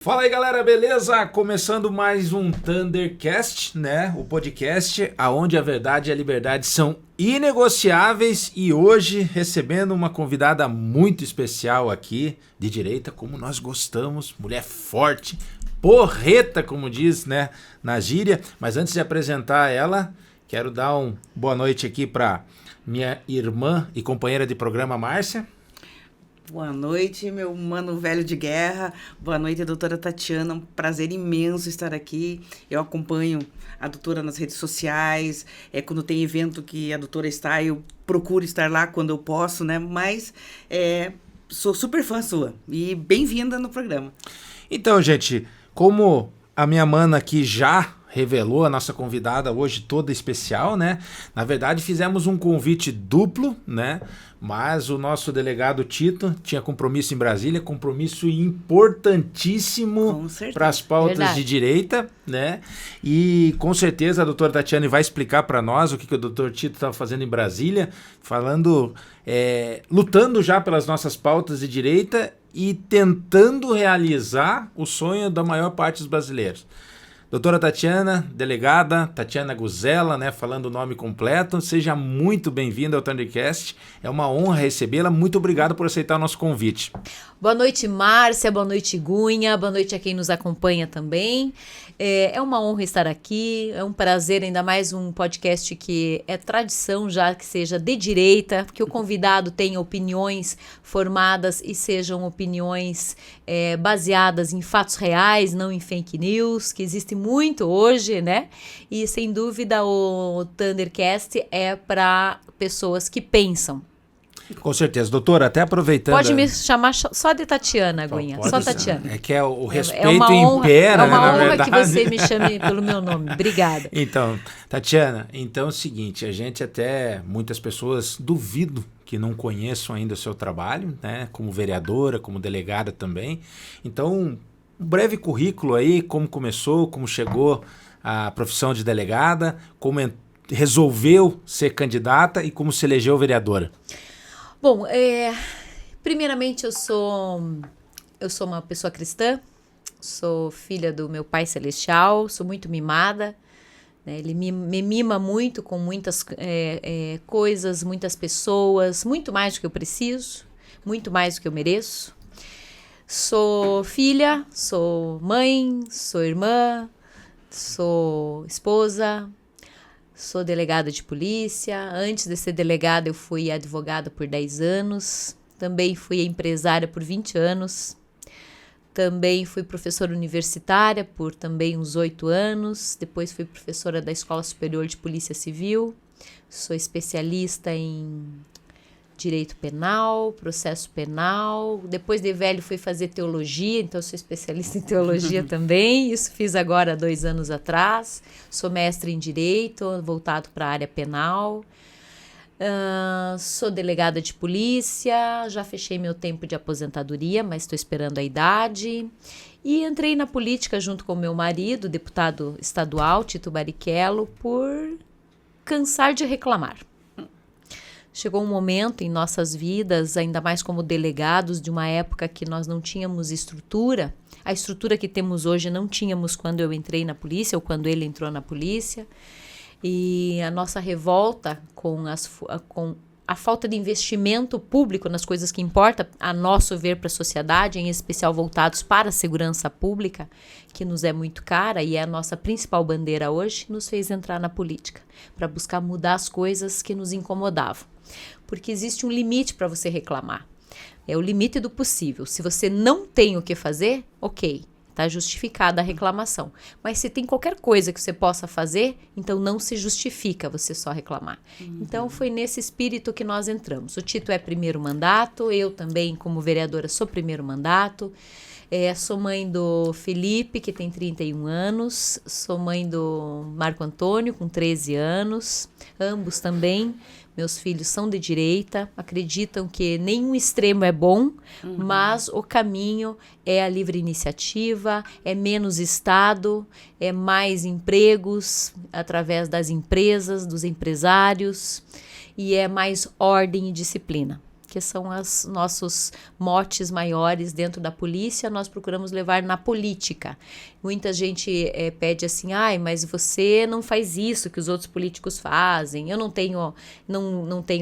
Fala aí galera, beleza? Começando mais um Thundercast, né? O podcast onde a verdade e a liberdade são inegociáveis e hoje recebendo uma convidada muito especial aqui, de direita, como nós gostamos, mulher forte, porreta, como diz, né, na gíria. Mas antes de apresentar ela, quero dar uma boa noite aqui para minha irmã e companheira de programa, Márcia. Boa noite, meu mano velho de guerra. Boa noite, doutora Tatiana. Um prazer imenso estar aqui. Eu acompanho a doutora nas redes sociais. Quando tem evento que a doutora está, eu procuro estar lá quando eu posso, né? Mas sou super fã sua e bem-vinda no programa. Então, gente, como a minha mana aqui já revelou, a nossa convidada hoje toda especial, né? Na verdade, fizemos um convite duplo, né? Mas o nosso delegado Tito tinha compromisso em Brasília, compromisso importantíssimo para as pautas de direita, né? E com certeza a doutora Tatiana vai explicar para nós o que o doutor Tito estava fazendo em Brasília, falando, lutando já pelas nossas pautas de direita e tentando realizar o sonho da maior parte dos brasileiros. Doutora Tatiana, delegada Tatiana Guzella, né, falando o nome completo, seja muito bem-vinda ao Thundercast, é uma honra recebê-la, muito obrigado por aceitar o nosso convite. Boa noite, Márcia, boa noite, Gunha, boa noite a quem nos acompanha também. É uma honra estar aqui, é um prazer, ainda mais um podcast que é tradição já que seja de direita, que o convidado tenha opiniões formadas e sejam opiniões baseadas em fatos reais, não em fake news, que existe muito hoje, né? E sem dúvida o Thundercast é para pessoas que pensam. Com certeza. Doutora, até aproveitando... Pode me chamar só de Tatiana, Gunha. Só Tatiana. É que o respeito impera, né, na verdade. É uma honra que você me chame pelo meu nome. Obrigada. Então, Tatiana, então é o seguinte, a gente até, muitas pessoas duvido que não conheçam ainda o seu trabalho, né? Como vereadora, como delegada também. Então, um breve currículo aí, como começou, como chegou à profissão de delegada, como resolveu ser candidata e como se elegeu vereadora. Bom, primeiramente eu sou uma pessoa cristã, sou filha do meu Pai Celestial, sou muito mimada, né? Ele me mima muito com muitas coisas, muitas pessoas, muito mais do que eu preciso, muito mais do que eu mereço. Sou filha, sou mãe, sou irmã, sou esposa. Sou delegada de polícia. Antes de ser delegada, eu fui advogada por 10 anos. Também fui empresária por 20 anos. Também fui professora universitária por também uns 8 anos. Depois fui professora da Escola Superior de Polícia Civil. Sou especialista em direito penal, processo penal. Depois de velho fui fazer teologia, então sou especialista em teologia também. Isso fiz agora 2 anos atrás. Sou mestre em direito, voltado para a área penal. Sou delegada de polícia, já fechei meu tempo de aposentadoria, mas estou esperando a idade. E entrei na política junto com meu marido, deputado estadual, Tito Barrichello, por cansar de reclamar. Chegou um momento em nossas vidas, ainda mais como delegados, de uma época que nós não tínhamos estrutura. A estrutura que temos hoje não tínhamos quando eu entrei na polícia ou quando ele entrou na polícia. E a nossa revolta com a falta de investimento público nas coisas que importam, a nosso ver, para a sociedade, em especial voltados para a segurança pública, que nos é muito cara e é a nossa principal bandeira hoje, nos fez entrar na política, para buscar mudar as coisas que nos incomodavam. Porque existe um limite para você reclamar. É o limite do possível. Se você não tem o que fazer, ok, está justificada a reclamação. Mas se tem qualquer coisa que você possa fazer, então não se justifica você só reclamar. Então foi nesse espírito que nós entramos. O Tito é primeiro mandato, eu também como vereadora sou primeiro mandato. Sou mãe do Felipe, que tem 31 anos. Sou mãe do Marco Antônio, com 13 anos. Ambos também. Meus filhos são de direita, acreditam que nenhum extremo é bom, mas o caminho é a livre iniciativa, é menos Estado, é mais empregos através das empresas, dos empresários, e é mais ordem e disciplina. que são os nossos motes maiores dentro da polícia, nós procuramos levar na política. Muita gente pede assim, mas você não faz isso que os outros políticos fazem, eu não tenho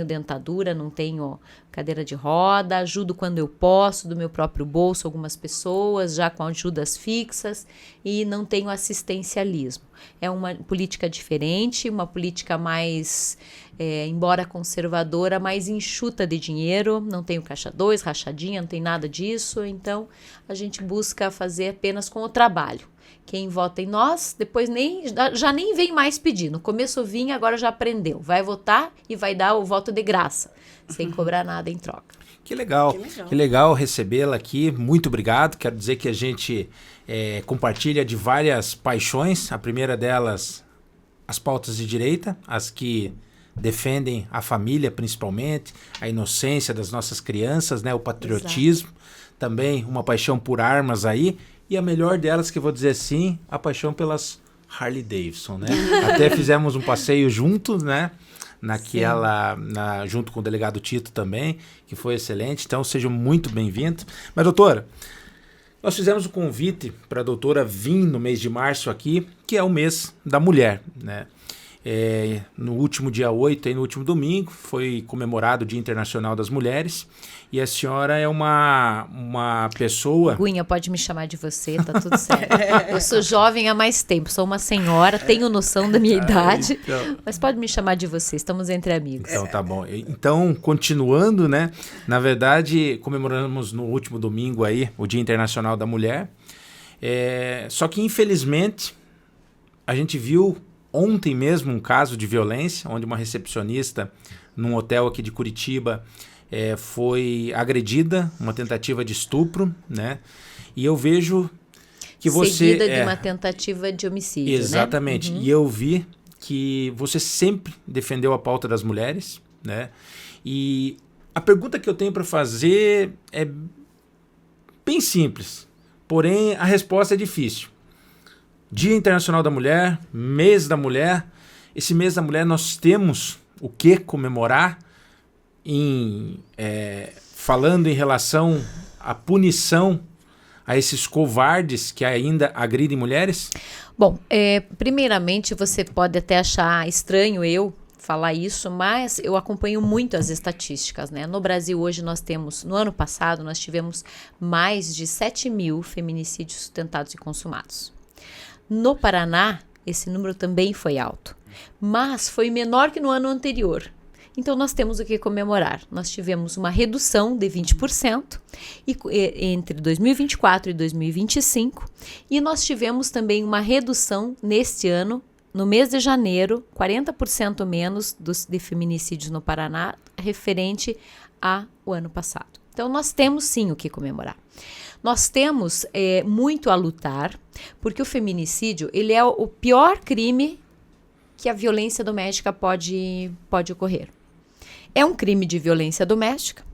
dentadura, não tenho cadeira de roda, ajudo quando eu posso, do meu próprio bolso, algumas pessoas, já com ajudas fixas, e não tenho assistencialismo. É uma política diferente, uma política mais, embora conservadora, mais enxuta de dinheiro, não tem o caixa 2, rachadinha, não tem nada disso, então a gente busca fazer apenas com o trabalho. Quem vota em nós, depois já nem vem mais pedir. No começo vinha, agora já aprendeu. Vai votar e vai dar o voto de graça, sem cobrar nada em troca. Que legal, que legal recebê-la aqui. Muito obrigado. Quero dizer que a gente compartilha de várias paixões. A primeira delas, as pautas de direita, as que defendem a família principalmente, a inocência das nossas crianças, né? O patriotismo. Exato. Também uma paixão por armas aí. E a melhor delas, que eu vou dizer assim, a paixão pelas Harley Davidson, né? Até fizemos um passeio juntos, né? Junto com o delegado Tito também, que foi excelente. Então, sejam muito bem-vindos. Mas, doutora, nós fizemos um convite para a doutora vir no mês de março aqui, que é o mês da mulher, né? No último dia 8, no último domingo, foi comemorado o Dia Internacional das Mulheres. E a senhora é uma pessoa... Guinha, pode me chamar de você, tá tudo certo. Eu sou jovem há mais tempo, sou uma senhora, tenho noção da minha idade, então... mas pode me chamar de você, estamos entre amigos. Então, tá bom. Então, continuando, né? Na verdade, comemoramos no último domingo aí o Dia Internacional da Mulher. Só que, infelizmente, a gente viu ontem mesmo um caso de violência, onde uma recepcionista num hotel aqui de Curitiba foi agredida, uma tentativa de estupro, né? E eu vejo que você... Seguida de uma tentativa de homicídio, exatamente. Né? Uhum. E eu vi que você sempre defendeu a pauta das mulheres, né? E a pergunta que eu tenho para fazer é bem simples, porém a resposta é difícil. Dia Internacional da Mulher, Mês da Mulher. Esse Mês da Mulher nós temos o que comemorar falando em relação à punição a esses covardes que ainda agridem mulheres? Bom, primeiramente você pode até achar estranho eu falar isso, mas eu acompanho muito as estatísticas, né? No Brasil hoje no ano passado nós tivemos mais de 7.000 feminicídios tentados e consumados. No Paraná, esse número também foi alto, mas foi menor que no ano anterior. Então, nós temos o que comemorar. Nós tivemos uma redução de 20% entre 2024 e 2025, e nós tivemos também uma redução neste ano, no mês de janeiro, 40% menos de feminicídios no Paraná, referente ao ano passado. Então, nós temos sim o que comemorar. Nós temos muito a lutar, porque o feminicídio ele é o pior crime que a violência doméstica pode ocorrer. É um crime de violência doméstica,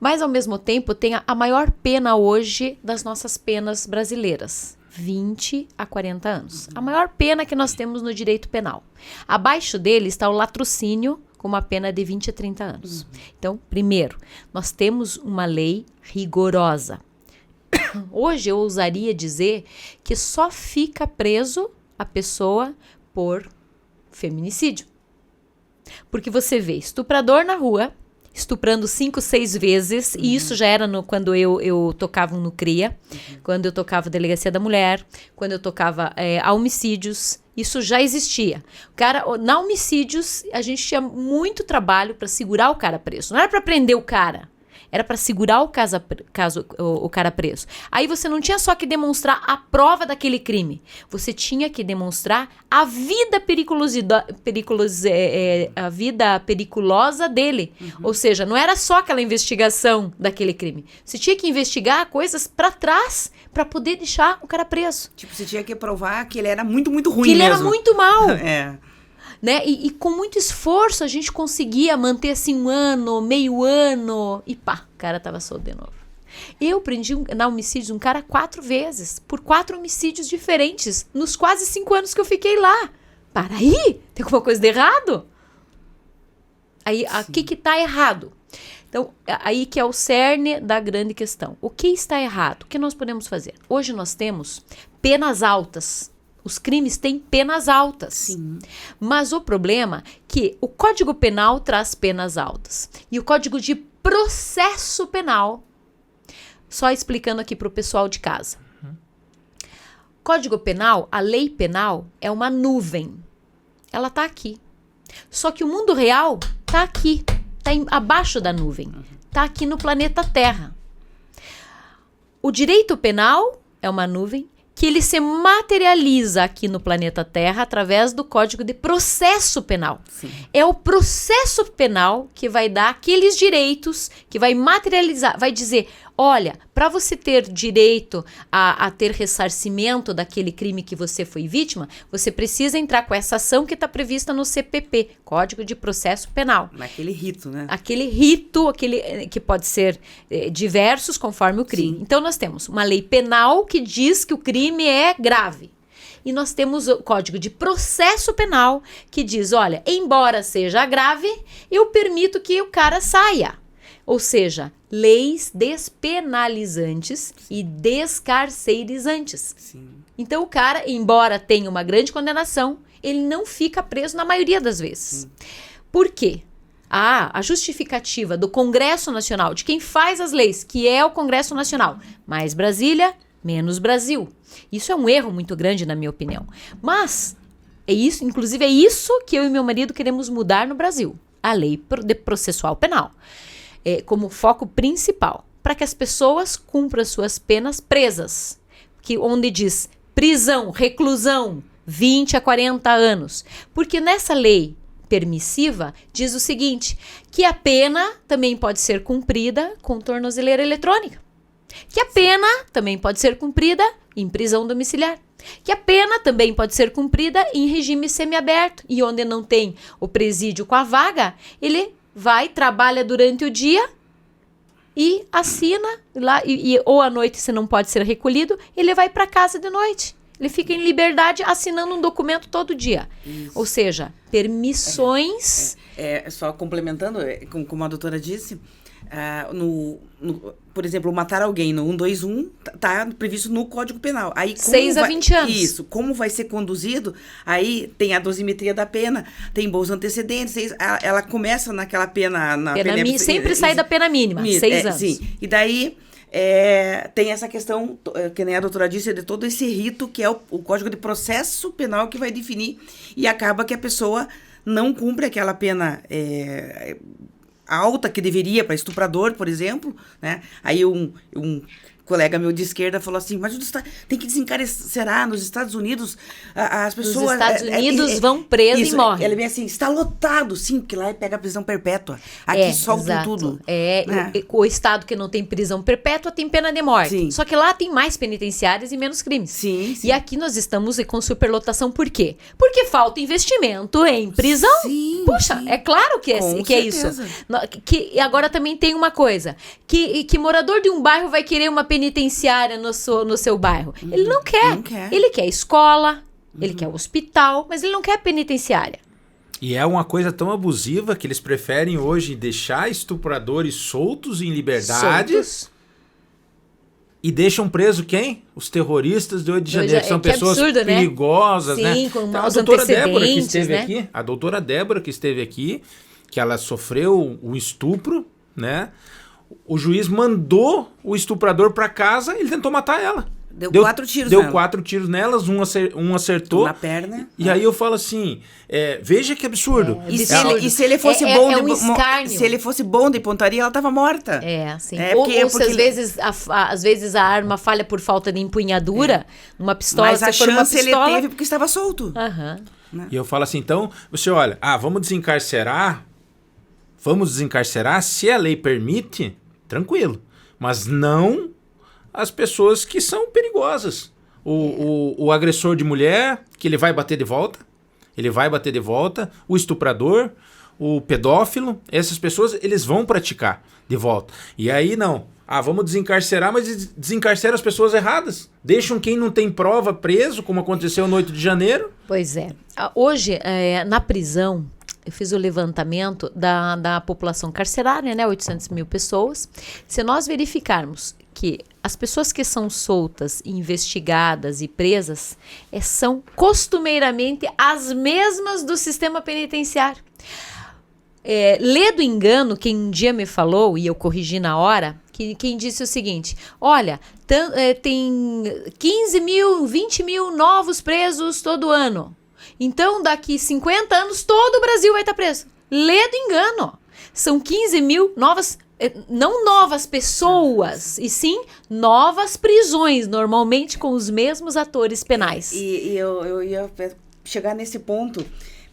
mas ao mesmo tempo tem a maior pena hoje das nossas penas brasileiras, 20 a 40 anos. A maior pena que nós temos no direito penal. Abaixo dele está o latrocínio, com uma pena de 20 a 30 anos. Então, primeiro, nós temos uma lei rigorosa. Hoje eu ousaria dizer que só fica preso a pessoa por feminicídio. Porque você vê estuprador na rua, estuprando 5, 6 vezes, e isso já era quando eu tocava no CRIA, quando eu tocava Delegacia da Mulher, quando eu tocava a homicídios, isso já existia. Na homicídios, a gente tinha muito trabalho para segurar o cara preso. Não era para prender o cara, era para segurar o cara preso. Aí você não tinha só que demonstrar a prova daquele crime. Você tinha que demonstrar a vida periculosa dele. Ou seja, não era só aquela investigação daquele crime. Você tinha que investigar coisas para trás para poder deixar o cara preso. Tipo, você tinha que provar que ele era muito, muito ruim mesmo. Que ele mesmo. era muito mal. Né? E com muito esforço a gente conseguia manter assim 1 ano, meio ano, e pá, o cara tava solto de novo. Eu prendi na homicídio um cara 4 vezes, por 4 homicídios diferentes, nos quase 5 anos que eu fiquei lá. Para aí, tem alguma coisa de errado? Aí, o que tá errado? Então, aí que é o cerne da grande questão. O que está errado? O que nós podemos fazer? Hoje nós temos penas altas. Os crimes têm penas altas. Sim. Mas o problema é que o Código Penal traz penas altas. E o Código de Processo Penal, só explicando aqui para o pessoal de casa. Código Penal, a lei penal, é uma nuvem. Ela está aqui. Só que o mundo real está aqui. Está abaixo da nuvem. Está aqui no planeta Terra. O direito penal é uma nuvem que ele se materializa aqui no planeta Terra através do Código de Processo Penal. Sim. É o processo penal que vai dar aqueles direitos, que vai materializar, vai dizer, olha, para você ter direito a ter ressarcimento daquele crime que você foi vítima, você precisa entrar com essa ação que está prevista no CPP, Código de Processo Penal. Naquele rito, né? Aquele rito, que pode ser diversos conforme o crime. Sim. Então, nós temos uma lei penal que diz que o crime é grave. E nós temos o Código de Processo Penal que diz, olha, embora seja grave, eu permito que o cara saia. Ou seja, leis despenalizantes e descarcerizantes. Sim. Então, o cara, embora tenha uma grande condenação, ele não fica preso na maioria das vezes. Por quê? A justificativa do Congresso Nacional, de quem faz as leis, que é o Congresso Nacional, mais Brasília, menos Brasil. Isso é um erro muito grande, na minha opinião. Mas, inclusive é isso que eu e meu marido queremos mudar no Brasil. A lei processual penal. Como foco principal, para que as pessoas cumpram suas penas presas, onde diz prisão, reclusão, 20 a 40 anos. Porque nessa lei permissiva diz o seguinte, que a pena também pode ser cumprida com tornozeleira eletrônica, que a pena também pode ser cumprida em prisão domiciliar, que a pena também pode ser cumprida em regime semiaberto, e onde não tem o presídio com a vaga, ele vai, trabalha durante o dia e assina lá, ou à noite, se não pode ser recolhido, ele vai para casa de noite. Ele fica em liberdade assinando um documento todo dia. Isso. Ou seja, permissões... Só complementando, como a doutora disse, por exemplo, matar alguém no 121 está previsto no Código Penal. Aí, 6 a 20 anos. Isso. Como vai ser conduzido, aí tem a dosimetria da pena, tem bons antecedentes, ela começa naquela pena... sempre sai da pena mínima, 6 anos. Sim. E daí... tem essa questão, que nem a doutora disse, de todo esse rito que é o Código de Processo Penal que vai definir, e acaba que a pessoa não cumpre aquela pena alta que deveria para estuprador, por exemplo, né? Aí um colega meu de esquerda falou assim, mas tem que desencarcerar nos Estados Unidos, as pessoas... Nos Estados Unidos vão presos e morrem. Ele vem assim, está lotado, sim, porque lá pega a prisão perpétua. Aqui soltam tudo. O estado que não tem prisão perpétua tem pena de morte. Sim. Só que lá tem mais penitenciárias e menos crimes. Sim. E aqui nós estamos com superlotação, por quê? Porque falta investimento em prisão. Sim. Puxa, sim. É claro que é isso. E agora também tem uma coisa, que morador de um bairro vai querer uma penitenciária no seu bairro. Ele não quer. Não quer. Ele quer escola, ele quer hospital, mas ele não quer penitenciária. E é uma coisa tão abusiva que eles preferem hoje deixar estupradores soltos em liberdade. E deixam preso quem? Os terroristas de 8 de janeiro, que são pessoas absurdo, perigosas, né? Sim, com maus a doutora Débora que esteve né? aqui, a doutora Débora que esteve aqui, que ela sofreu um estupro, né? O juiz mandou o estuprador para casa, ele tentou matar ela. Deu 4 tiros nela. Deu 4 tiros nelas, um acertou. Na perna. E aí eu falo assim, veja que absurdo. E se ele fosse se ele fosse bom de pontaria, ela estava morta. Sim. Às vezes a arma falha por falta de empunhadura, numa pistola, mas a chance ele teve porque estava solto. E eu falo assim, então, você olha, vamos desencarcerar, se a lei permite, tranquilo. Mas não as pessoas que são perigosas. O agressor de mulher, que ele vai bater de volta. O estuprador, o pedófilo, essas pessoas, eles vão praticar de volta. E aí não. Vamos desencarcerar, mas desencarcera as pessoas erradas. Deixam quem não tem prova preso, como aconteceu no 8 de janeiro. Pois é. Hoje, na prisão, eu fiz o levantamento da população carcerária, né, 800 mil pessoas. Se nós verificarmos que as pessoas que são soltas, investigadas e presas são costumeiramente as mesmas do sistema penitenciário. Lê do engano, quem um dia me falou, e eu corrigi na hora, quem disse o seguinte: olha, tem 15 mil, 20 mil novos presos todo ano. Então, daqui 50 anos, todo o Brasil vai estar preso. Lê do engano. São 15 mil novas, não novas pessoas, e sim novas prisões, normalmente com os mesmos atores penais. E eu ia chegar nesse ponto,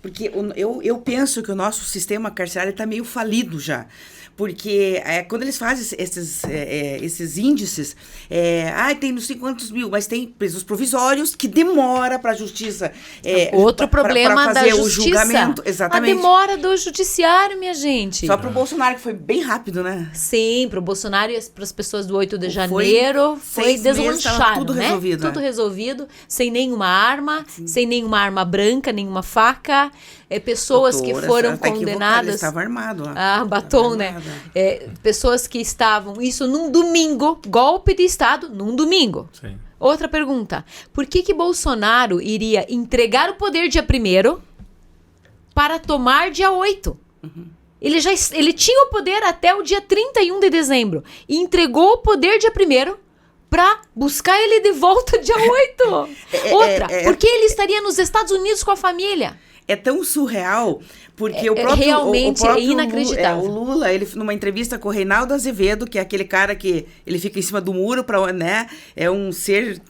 porque eu penso que o nosso sistema carcerário está meio falido já. Porque quando eles fazem esses índices, tem não sei quantos mil, mas tem presos provisórios que demora para a justiça. Outro problema pra da fazer justiça. O julgamento. Exatamente. A demora do judiciário, minha gente. Só para o Bolsonaro, que foi bem rápido, né? Sim, para o Bolsonaro e para as pessoas do 8 de janeiro, foi deslanchado, tudo né? Resolvido, tudo resolvido, sem nenhuma arma, sem nenhuma arma branca, nenhuma faca. Pessoas que foram condenadas. Ele estava armado lá. Batom, né? Pessoas que estavam. Isso num domingo, golpe de Estado num domingo. Sim. Outra pergunta: por que Bolsonaro iria entregar o poder dia 1º para tomar dia 8? Uhum. Ele tinha o poder até o dia 31 de dezembro e entregou o poder dia 1º para buscar ele de volta dia 8. Outra: por que ele estaria nos Estados Unidos com a família? É tão surreal, porque o próprio... Realmente é inacreditável. O Lula, ele numa entrevista com o Reinaldo Azevedo, que é aquele cara que ele fica em cima do muro, né? É um ser...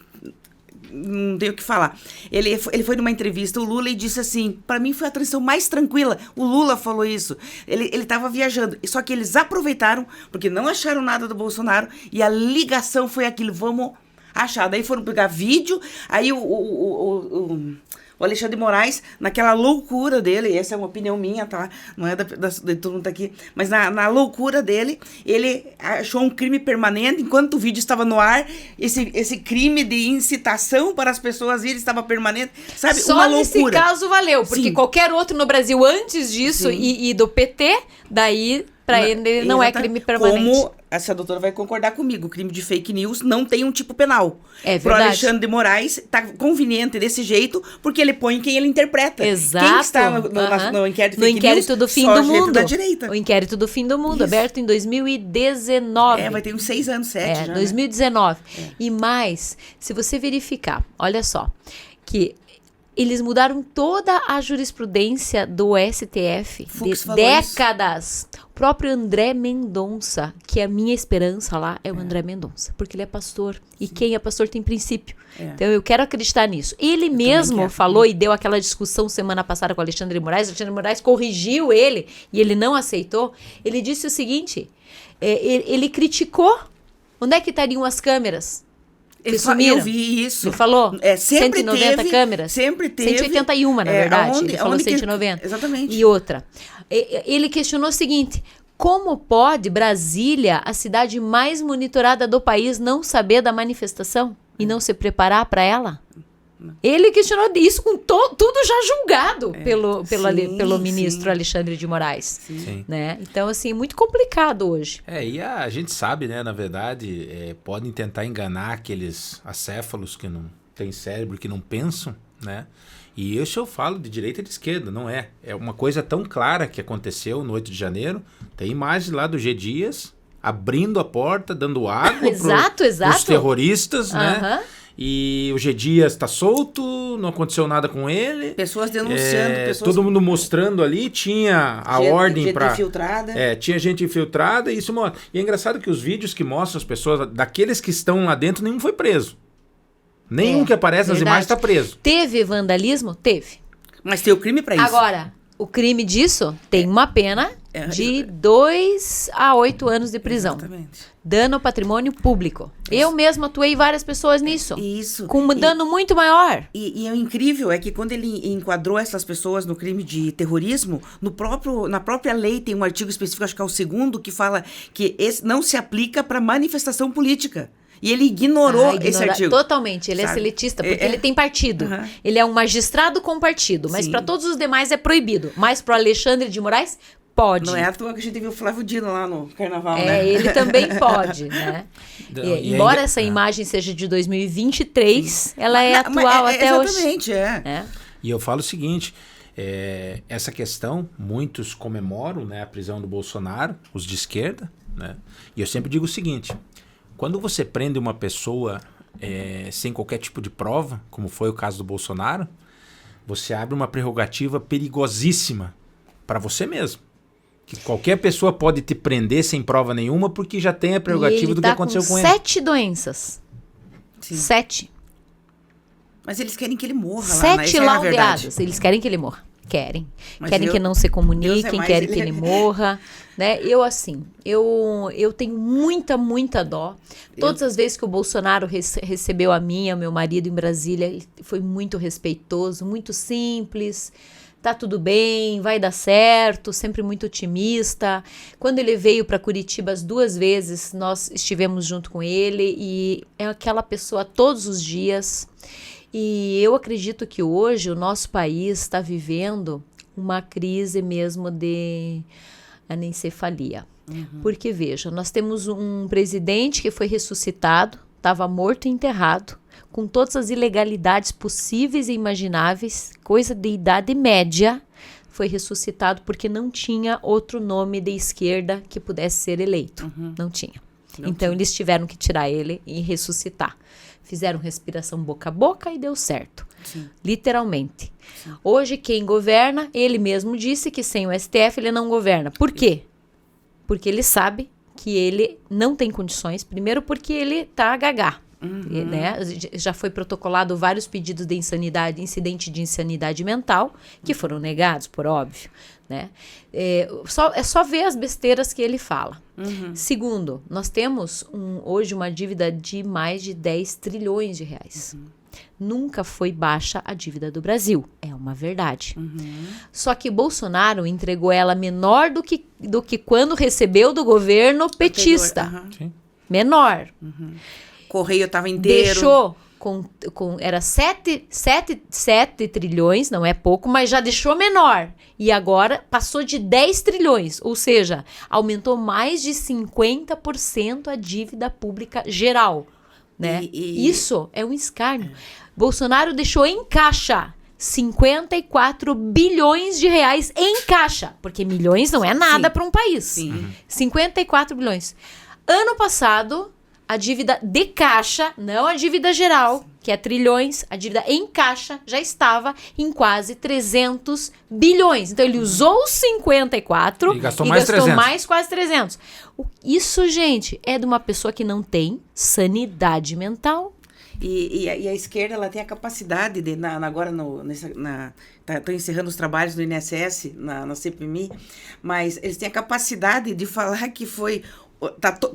Não tenho o que falar. Ele foi numa entrevista, o Lula, e disse assim: para mim foi a transição mais tranquila. O Lula falou isso. Ele estava viajando. Só que eles aproveitaram, porque não acharam nada do Bolsonaro, e a ligação foi aquilo: vamos achar. Daí foram pegar vídeo, aí o Alexandre de Moraes, naquela loucura dele, essa é uma opinião minha, tá? Não é de todo mundo tá aqui, mas na loucura dele, ele achou um crime permanente, enquanto o vídeo estava no ar, esse crime de incitação para as pessoas irem estava permanente, sabe? Só uma loucura. Nesse caso valeu, porque Sim. qualquer outro no Brasil antes disso e do PT, daí para ele não é crime permanente. Como essa doutora vai concordar comigo, o crime de fake news não tem um tipo penal. É verdade. Pro Alexandre de Moraes tá conveniente desse jeito, porque ele põe quem ele interpreta. Exato. Quem está no inquérito fake news, do fim só do a gente mundo. da direita. O inquérito do fim do mundo, aberto em 2019. Vai ter uns 6 anos, 7 já, 2019. Né? E mais, se você verificar, olha só, que eles mudaram toda a jurisprudência do STF Fux de décadas. O próprio André Mendonça, que é a minha esperança lá, é o André Mendonça, porque ele é pastor. E quem é pastor tem princípio. Então eu quero acreditar nisso. Ele mesmo falou e deu aquela discussão semana passada com o Alexandre de Moraes. O Alexandre de Moraes corrigiu ele e ele não aceitou. Ele disse o seguinte: ele criticou. Onde é que estariam as câmeras? Eu vi isso. Ele falou? Sempre 190 teve, câmeras? Sempre teve. 181, na verdade. Ele falou 190. Exatamente. E outra. Ele questionou o seguinte: como pode Brasília, a cidade mais monitorada do país, não saber da manifestação e não se preparar para ela? Ele questionou isso com tudo já julgado pelo ministro Alexandre de Moraes. Sim. Né? Então, assim, muito complicado hoje. E a gente sabe, né, na verdade, podem tentar enganar aqueles acéfalos que não têm cérebro, que não pensam, né? E isso eu falo de direita e de esquerda, não é? É uma coisa tão clara que aconteceu no 8 de janeiro. Tem imagens lá do G. Dias abrindo a porta, dando água pros terroristas, né? E o G. Dias tá solto, não aconteceu nada com ele. Pessoas denunciando, todo mundo mostrando ali, tinha a ordem para... Gente infiltrada. Tinha gente infiltrada, e isso mostra. E é engraçado que os vídeos que mostram as pessoas, daqueles que estão lá dentro, nenhum foi preso. Nenhum que aparece nas imagens está preso. Teve vandalismo? Teve. Mas tem o crime para isso. Agora, o crime disso tem uma pena de 2 a 8 anos de prisão. Exatamente. Dano ao patrimônio público. Eu mesmo atuei várias pessoas nisso. Isso. Com um dano muito maior. E o incrível é que quando ele enquadrou essas pessoas no crime de terrorismo, na própria lei tem um artigo específico, acho que é o 2º, que fala que esse não se aplica para manifestação política. E ele ignorou esse artigo. Totalmente, ele é seletista, porque ele tem partido. Ele é um magistrado com partido, mas para todos os demais é proibido. Mas para Alexandre de Moraes, pode. Não é à toa que a gente viu o Flávio Dino lá no carnaval, né? Ele também pode, né? Embora essa imagem seja de 2023, ela é atual até hoje. Exatamente, E eu falo o seguinte, essa questão, muitos comemoram, né, a prisão do Bolsonaro, os de esquerda, né? E eu sempre digo o seguinte, quando você prende uma pessoa sem qualquer tipo de prova, como foi o caso do Bolsonaro, você abre uma prerrogativa perigosíssima para você mesmo. Que qualquer pessoa pode te prender sem prova nenhuma porque já tem a prerrogativa do que aconteceu com ele. 7 doenças. Sim. 7. Mas eles querem que ele morra 7 laudeadas. Eles querem que ele morra. Querem. Querem que não se comuniquem, querem que ele morra. Né? Eu tenho muita dó. Todas as vezes que o Bolsonaro recebeu a mim e ao meu marido em Brasília, ele foi muito respeitoso, muito simples. Tá tudo bem, vai dar certo, sempre muito otimista. Quando ele veio para Curitiba as 2 vezes, nós estivemos junto com ele e é aquela pessoa todos os dias. E eu acredito que hoje o nosso país está vivendo uma crise mesmo de anencefalia. Porque, veja, nós temos um presidente que foi ressuscitado, estava morto e enterrado, com todas as ilegalidades possíveis e imagináveis, coisa de idade média, foi ressuscitado porque não tinha outro nome de esquerda que pudesse ser eleito. Não tinha. Então, eles tiveram que tirar ele e ressuscitar. Fizeram respiração boca a boca e deu certo. Sim. Literalmente. Sim. Hoje, quem governa, ele mesmo disse que sem o STF ele não governa. Por quê? Porque ele sabe que ele não tem condições. Primeiro porque ele tá gagá. Né? Já foi protocolado vários pedidos de incidente de insanidade mental, que foram negados, por óbvio. Né? É só ver as besteiras que ele fala. Segundo, nós temos hoje uma dívida de mais de 10 trilhões de reais. Nunca foi baixa a dívida do Brasil, é uma verdade. Só que Bolsonaro entregou ela menor do que quando recebeu do governo petista. Menor. Correio estava inteiro. Deixou, era 7 trilhões, não é pouco, mas já deixou menor. E agora passou de 10 trilhões, ou seja, aumentou mais de 50% a dívida pública geral. Né? Isso é um escárnio. Bolsonaro deixou em caixa 54 bilhões de reais em caixa, porque milhões não é nada para um país. 54 bilhões. Ano passado, a dívida de caixa, não a dívida geral, que é trilhões, a dívida em caixa já estava em quase 300 bilhões. Então, ele usou os 54 e gastou mais quase 300. Isso, gente, é de uma pessoa que não tem sanidade mental. E a esquerda, ela tem a capacidade de, agora estou encerrando os trabalhos do INSS, na CPMI, mas eles têm a capacidade de falar que foi...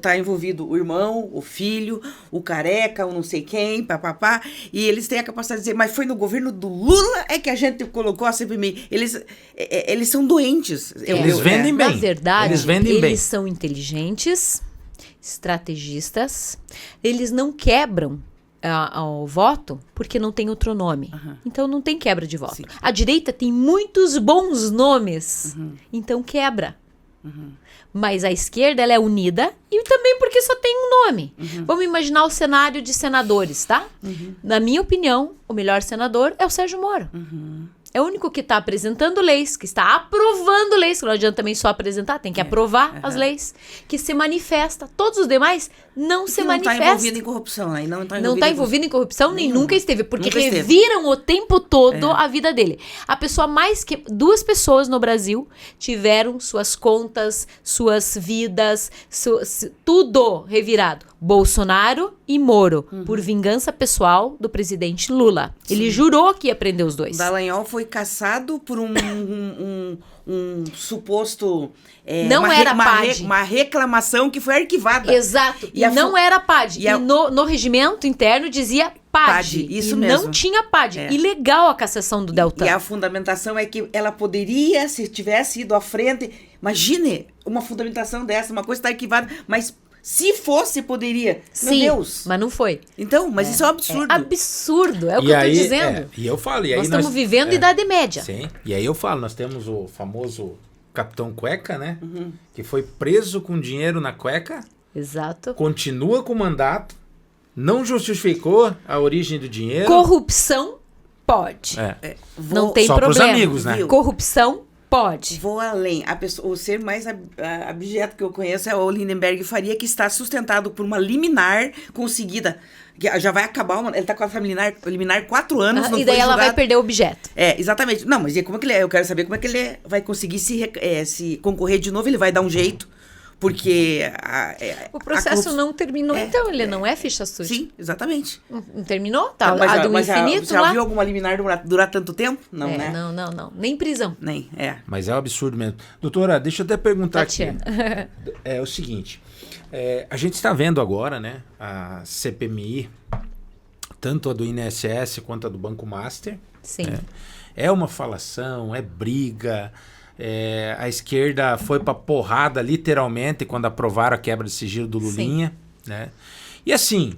Tá envolvido o irmão, o filho, o careca, o não sei quem, papapá, e eles têm a capacidade de dizer, mas foi no governo do Lula que a gente colocou a CPMI. Eles são doentes. Eles vendem bem. Na verdade, eles são inteligentes, estrategistas, eles não quebram o voto porque não tem outro nome. Então não tem quebra de voto. Sim. A direita tem muitos bons nomes, então quebra. Mas a esquerda, ela é unida e também porque só tem um nome. Vamos imaginar o cenário de senadores, tá? Na minha opinião, o melhor senador é o Sérgio Moro. É o único que está apresentando leis, que está aprovando leis, que não adianta também só apresentar, tem que aprovar as leis, que se manifesta. Todos os demais não se manifestam. Não está envolvido em corrupção, né? Não está envolvido em corrupção, nem nunca esteve, porque reviram o tempo todo a vida dele. A pessoa duas pessoas no Brasil tiveram suas contas, suas vidas, tudo revirado. Bolsonaro e Moro, por vingança pessoal do presidente Lula. Sim. Ele jurou que ia prender os dois. Dallagnol foi caçado por um suposto... não era PAD. Uma reclamação que foi arquivada. Exato. E não era PAD. E no regimento interno dizia PAD. Isso mesmo. Não tinha PAD. Ilegal a cassação do Deltan. E a fundamentação é que ela poderia, se tivesse ido à frente... Imagine uma fundamentação dessa, uma coisa está arquivada, mas... Se fosse, poderia. Sim, Meu Deus. mas não foi. Então, mas isso é um absurdo. É absurdo, é o E que eu aí, tô dizendo. e eu falo, e aí Nós estamos vivendo Idade Média. Sim, e aí eu falo, nós temos o famoso Capitão Cueca, né? Que foi preso com dinheiro na cueca, Exato. continua com o mandato, não justificou a origem do dinheiro. Corrupção pode. Não tem Só pros problema. amigos, né? Viu? Corrupção pode. Vou além. O ser mais abjeto que eu conheço é o Lindenberg Faria, que está sustentado por uma liminar conseguida. Que já vai acabar. Ele está com essa liminar 4 anos. Não E daí foi ela vai julgado. perder o objeto. Exatamente. Não, mas e como é que ele é? Eu quero saber como é que ele vai conseguir se concorrer de novo. Ele vai dar um jeito. Porque O processo não terminou, então ele não é ficha suja. Sim, exatamente. Não terminou? Tá, Mas a do mas infinito você lá? já viu alguma liminar durar tanto tempo? Não, né? Não. Nem prisão. Nem, Mas é um absurdo mesmo. Doutora, deixa eu até perguntar Tatiana. aqui. É o seguinte, a gente está vendo agora, né, a CPMI, tanto a do INSS quanto a do Banco Master. Sim. É uma falação, é briga. A esquerda foi pra porrada, literalmente, quando aprovaram a quebra de sigilo do Lulinha. Né? E assim...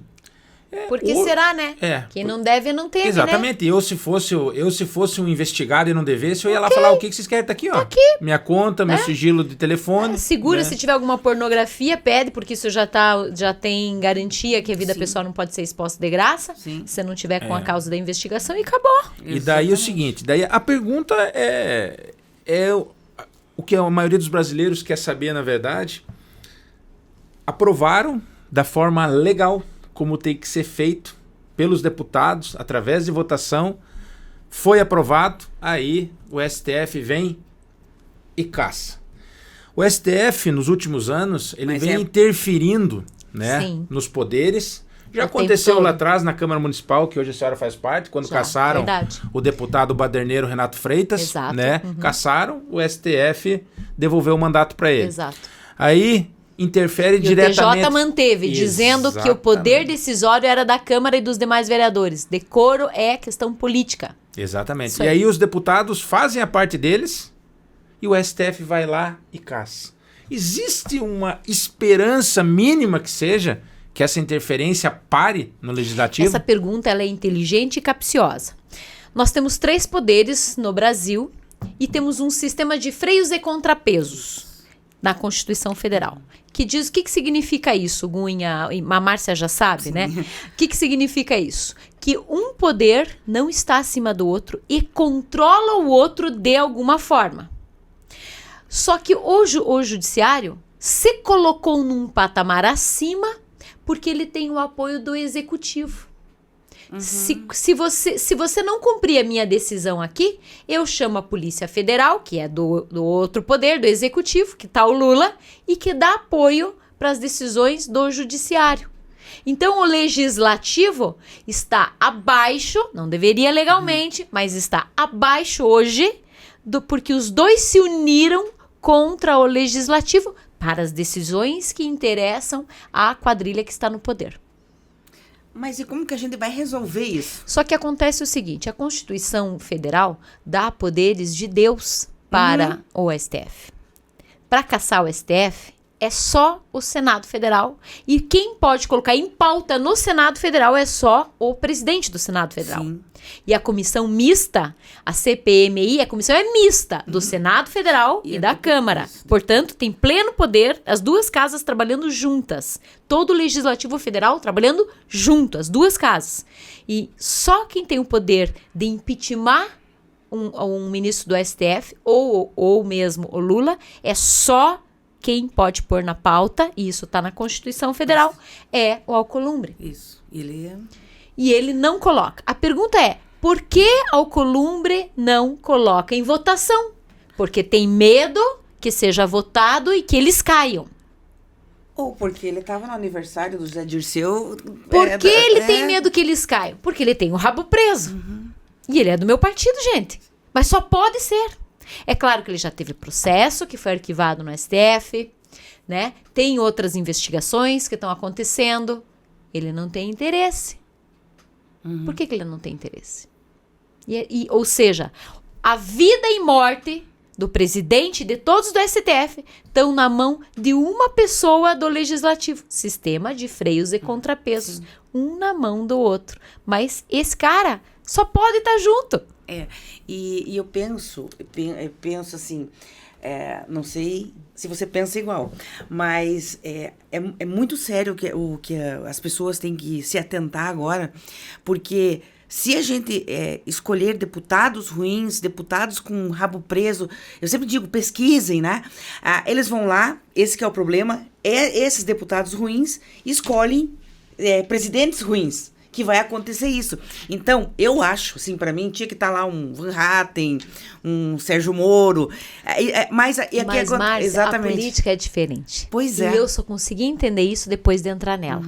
Por que será, né? Quem não deve, não teve, Exatamente. né? Eu se fosse um investigado e não devesse, eu ia lá falar, o que vocês querem? Tá aqui, ó. Minha conta, meu sigilo de telefone. Segura, né? se tiver alguma pornografia, pede, porque isso já tem garantia que a vida pessoal não pode ser exposta de graça. Sim. Se não tiver com a causa da investigação, e acabou. E daí é o seguinte, daí a pergunta é o que a maioria dos brasileiros quer saber, na verdade. Aprovaram da forma legal, como tem que ser feito pelos deputados, através de votação, foi aprovado, aí o STF vem e caça. O STF, nos últimos anos, ele vem interferindo, né, nos poderes. Já aconteceu lá atrás na Câmara Municipal, que hoje a senhora faz parte, quando caçaram o deputado baderneiro Renato Freitas, né? Caçaram, o STF devolveu o mandato para ele. Exato. Aí interfere diretamente. O TJ manteve, dizendo que o poder decisório era da Câmara e dos demais vereadores. Decoro é questão política. Exatamente. Isso e aí os deputados fazem a parte deles e o STF vai lá e caça. Existe uma esperança mínima que seja que essa interferência pare no legislativo? Essa pergunta ela é inteligente e capciosa. Nós temos 3 poderes no Brasil e temos um sistema de freios e contrapesos na Constituição Federal. Que diz o que significa isso, Gunha, a Márcia já sabe, né? O que significa isso? Que um poder não está acima do outro e controla o outro de alguma forma. Só que o judiciário se colocou num patamar acima porque ele tem o apoio do executivo. Se você não cumprir a minha decisão aqui, eu chamo a Polícia Federal, que é do outro poder, do executivo, que está o Lula, e que dá apoio para as decisões do judiciário. Então, o legislativo está abaixo, não deveria legalmente, mas está abaixo hoje, porque os dois se uniram contra o legislativo para as decisões que interessam à quadrilha que está no poder. Mas e como que a gente vai resolver isso? Só que acontece o seguinte, a Constituição Federal dá poderes de Deus para o STF. Para caçar o STF, é só o Senado Federal. E quem pode colocar em pauta no Senado Federal é só o presidente do Senado Federal. Sim. E a comissão mista, a CPMI, a comissão é mista do Senado Federal e da Câmara. Portanto, tem pleno poder, as duas casas trabalhando juntas. Todo o Legislativo Federal trabalhando junto, as duas casas. E só quem tem o poder de impeachment um ministro do STF ou mesmo o Lula é só quem pode pôr na pauta, e isso está na Constituição Federal, é o Alcolumbre. Isso. E ele não coloca. A pergunta é, por que Alcolumbre não coloca em votação? Porque tem medo que seja votado e que eles caiam. Ou porque ele estava no aniversário do Zé Dirceu. Por que ele tem medo que eles caiam? Porque ele tem o rabo preso. E ele é do meu partido, gente. Mas só pode ser. É claro que ele já teve processo, que foi arquivado no STF, né? Tem outras investigações que estão acontecendo. Ele não tem interesse. Por que ele não tem interesse? Ou seja, a vida e morte do presidente, de todos do STF, estão na mão de uma pessoa do legislativo. Sistema de freios e contrapesos. Sim. Um na mão do outro. Mas esse cara só pode estar junto. E eu penso assim, não sei se você pensa igual, mas é muito sério o que as pessoas têm que se atentar agora, porque se a gente escolher deputados ruins, deputados com rabo preso, eu sempre digo, pesquisem, né? Eles vão lá, esse que é o problema, esses deputados ruins escolhem presidentes ruins, que vai acontecer isso. Então, eu acho, assim, para mim, tinha que estar lá um Van Hatten, um Sérgio Moro, mas Márcia, exatamente. A política é diferente. Pois é. E eu só consegui entender isso depois de entrar nela.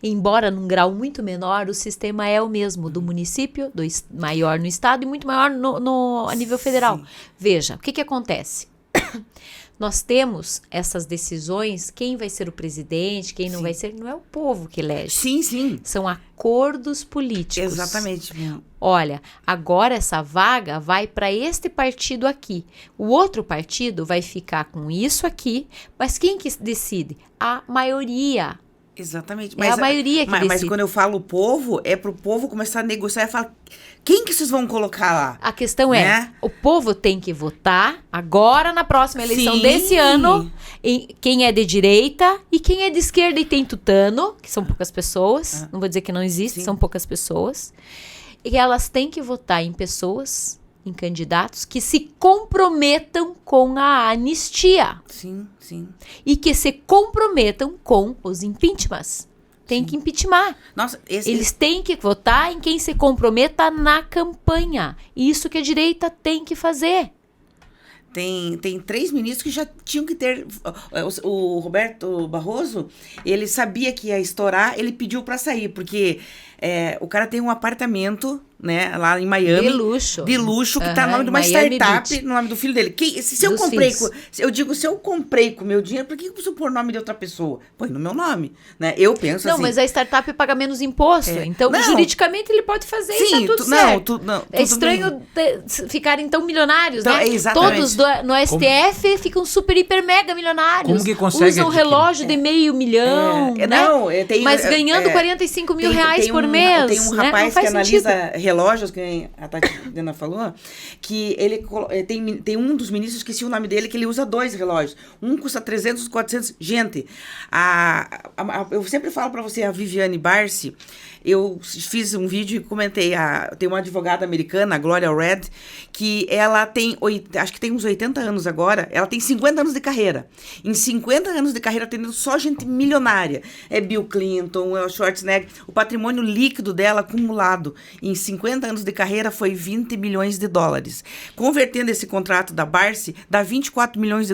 Embora num grau muito menor, o sistema é o mesmo do município, maior no estado e muito maior a nível federal. Sim. Veja, o que acontece? Nós temos essas decisões, quem vai ser o presidente, quem não vai ser, não é o povo que elege. Sim, sim. São acordos políticos. Exatamente. Olha, agora essa vaga vai para este partido aqui. O outro partido vai ficar com isso aqui, mas quem que decide? A maioria. Exatamente. A maioria que decide. Mas quando eu falo povo, é pro povo começar a negociar e falar, quem que vocês vão colocar lá? A questão o povo tem que votar agora na próxima eleição desse ano, quem é de direita e quem é de esquerda e tem tutano, que são poucas pessoas, não vou dizer que não existe, são poucas pessoas, e elas têm que votar em pessoas, em candidatos que se comprometam com a anistia. Sim, sim. E que se comprometam com os impeachments. Tem que impeachment. Nossa, eles têm que votar em quem se comprometa na campanha. Isso que a direita tem que fazer. Tem 3 ministros que já tinham que ter... O Roberto Barroso, ele sabia que ia estourar, ele pediu para sair, porque o cara tem um apartamento, né, lá em Miami. De luxo. Que tá no nome de uma Miami startup, Beach. no nome do filho dele. Se eu comprei com o meu dinheiro, por que você pôr o nome de outra pessoa? Põe no meu nome, né? Eu penso assim... Não, mas a startup paga menos imposto. Então, juridicamente, ele pode fazer isso, tá tudo certo. É estranho ficarem tão milionários, então, né? Exatamente. Todos no STF ficam super, hiper, mega milionários. Como que consegue usam relógio de $500 000, né? Mas ganhando 45 mil reais por mês. Tem um rapaz que analisa relógios, que a Tatiana falou, que ele tem um dos ministros, esqueci o nome dele, que ele usa 2 relógios. Um custa 300, 400. Gente, eu sempre falo pra você, a Viviane Barsi, eu fiz um vídeo e comentei, tem uma advogada americana, a Gloria Red, que ela tem, acho que tem uns 80 anos agora, ela tem 50 anos de carreira. Em 50 anos de carreira, atendendo só gente milionária. É Bill Clinton, é o Schwarzenegger. O patrimônio líquido dela acumulado em 50 anos de carreira foi $20 milhões. Convertendo esse contrato da Barsi, dá $24 milhões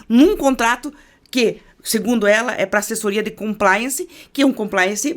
num contrato que... Segundo ela, é para assessoria de compliance, que é um compliance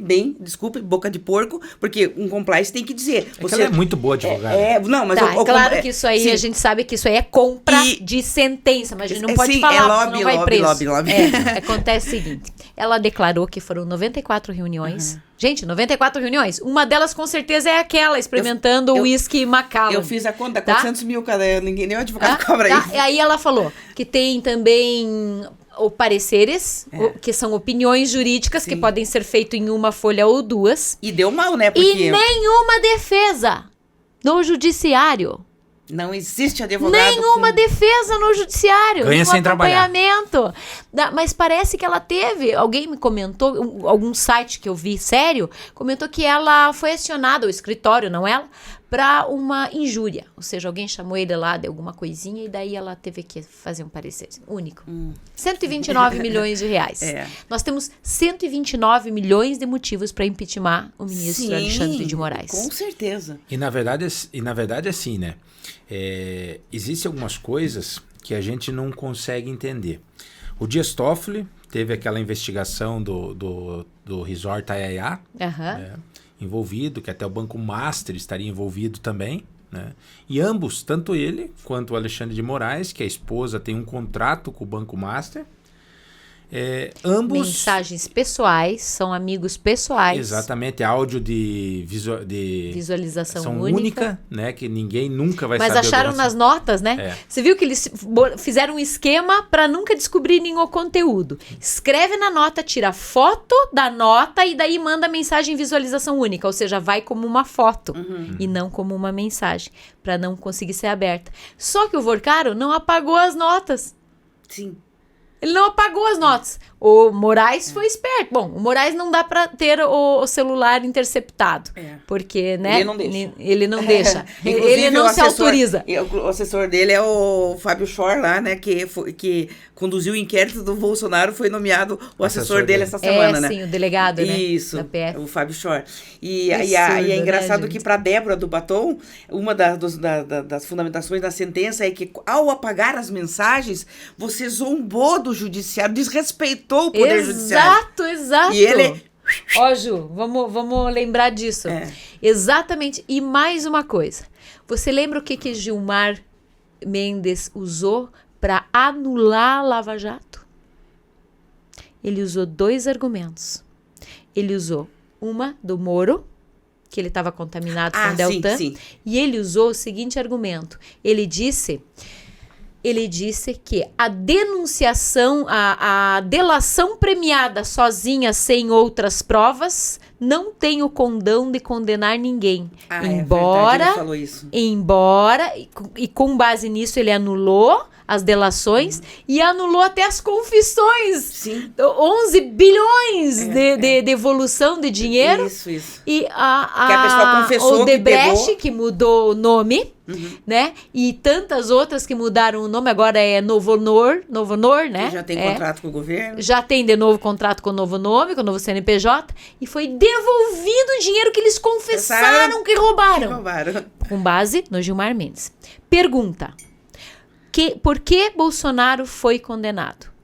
boca de porco, porque um compliance tem que dizer... Ela é muito boa advogada. Não, mas... claro que isso aí, sim. A gente sabe que isso aí é compra de sentença, mas a gente não pode falar, lobby, não vai preso. Lobby. Acontece o seguinte, ela declarou que foram 94 reuniões. Gente, 94 reuniões. Uma delas, com certeza, é aquela, experimentando o uísque Macallan. Eu fiz a conta, 400 mil cada... Ninguém, nem o advogado cobra isso. E aí ela falou que tem também... ou pareceres, que são opiniões jurídicas, que podem ser feitas em uma folha ou 2. E deu mal, né? Porque... E nenhuma defesa no judiciário. Não existe advogado... Nenhuma defesa no judiciário. Ganha sem trabalhar. Mas parece que ela teve... Alguém me comentou, algum site que eu vi, sério, comentou que ela foi acionada, o escritório, não ela, para uma injúria. Ou seja, alguém chamou ele lá de alguma coisinha e daí ela teve que fazer um parecer único. 129 milhões de reais. Nós temos 129 milhões de motivos para impeachment o ministro Alexandre de Moraes. Com certeza. E na verdade assim, né? Existem algumas coisas que a gente não consegue entender. O Dias Toffoli teve aquela investigação do Resort Ayayá, envolvido, que até o Banco Master estaria envolvido também, né? E ambos, tanto ele quanto o Alexandre de Moraes, que a esposa tem um contrato com o Banco Master, Ambos... Mensagens pessoais, são amigos pessoais. Exatamente, áudio de Visualização única, né? Que ninguém nunca vai Mas saber. acharam nas notas, né? Você viu que eles fizeram um esquema para nunca descobrir nenhum conteúdo. Escreve na nota, tira foto da nota e daí manda mensagem em visualização única. Ou seja, vai como uma foto e não como uma mensagem, para não conseguir ser aberta. Só que o Vorcaro não apagou as notas. Sim. Ele não apagou as notas. O Moraes foi esperto. Bom, o Moraes não dá pra ter o celular interceptado. Porque, né? Ele não deixa. Ele não deixa. Inclusive, ele não se autoriza. O assessor dele é o Fábio Schor lá, né? Que conduziu o inquérito do Bolsonaro, foi nomeado o assessor dele essa semana, né? Sim, o delegado, né? Isso, da PF. o Fábio Schor. E Absurdo, é engraçado, né, que gente? para Débora do Batom, uma das fundamentações da sentença é que, ao apagar as mensagens, você zombou do judiciário, desrespeitou o poder judiciário. Exato. E ele... Ó, Ju, vamos lembrar disso. Exatamente. E mais uma coisa. Você lembra o que Gilmar Mendes usou para anular a Lava Jato? Ele usou 2 argumentos. Ele usou uma do Moro, que ele estava contaminado com o Deltan. Sim. E ele usou o seguinte argumento. Ele disse que a denunciação, a delação premiada sozinha, sem outras provas, não tem o condão de condenar ninguém. Verdade, ele falou isso. Embora, e com base nisso, ele anulou as delações e anulou até as confissões. Sim. 11 bilhões de devolução de dinheiro. Isso. E que a pessoa confessou o Odebrecht, que pegou. que mudou o nome, né? E tantas outras que mudaram o nome, agora é Novo Honor, né? Que já tem contrato com o governo. Já tem de novo contrato com o novo nome, com o novo CNPJ, e foi devolvido o dinheiro que eles confessaram que roubaram. Com base no Gilmar Mendes. Pergunta: por que Bolsonaro foi condenado?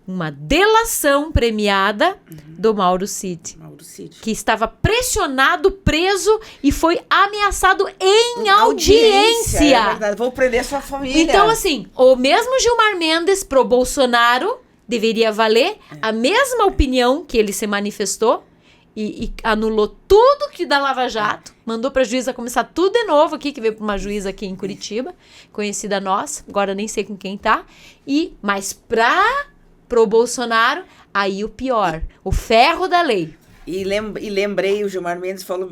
Uma delação premiada do Mauro Cid, que estava pressionado, preso e foi ameaçado em audiência. É verdade, vou prender sua família. Então, assim, o mesmo Gilmar Mendes pro Bolsonaro deveria valer a mesma opinião que ele se manifestou e anulou tudo que da Lava Jato, mandou pra juíza começar tudo de novo aqui, que veio pra uma juíza aqui em Curitiba, conhecida nossa, agora nem sei com quem tá, mas pro Bolsonaro, aí o pior, o ferro da lei. E lembrei, o Gilmar Mendes falou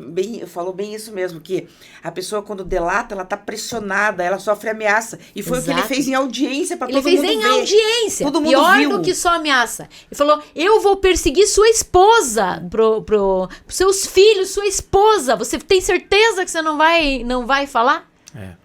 bem isso mesmo, que a pessoa, quando delata, ela tá pressionada, ela sofre ameaça. E foi o que ele fez em audiência para todo mundo ver. Ele fez em audiência, todo mundo pior viu. do que só ameaça. Ele falou, eu vou perseguir sua esposa, pros seus filhos, sua esposa. Você tem certeza que você não vai falar?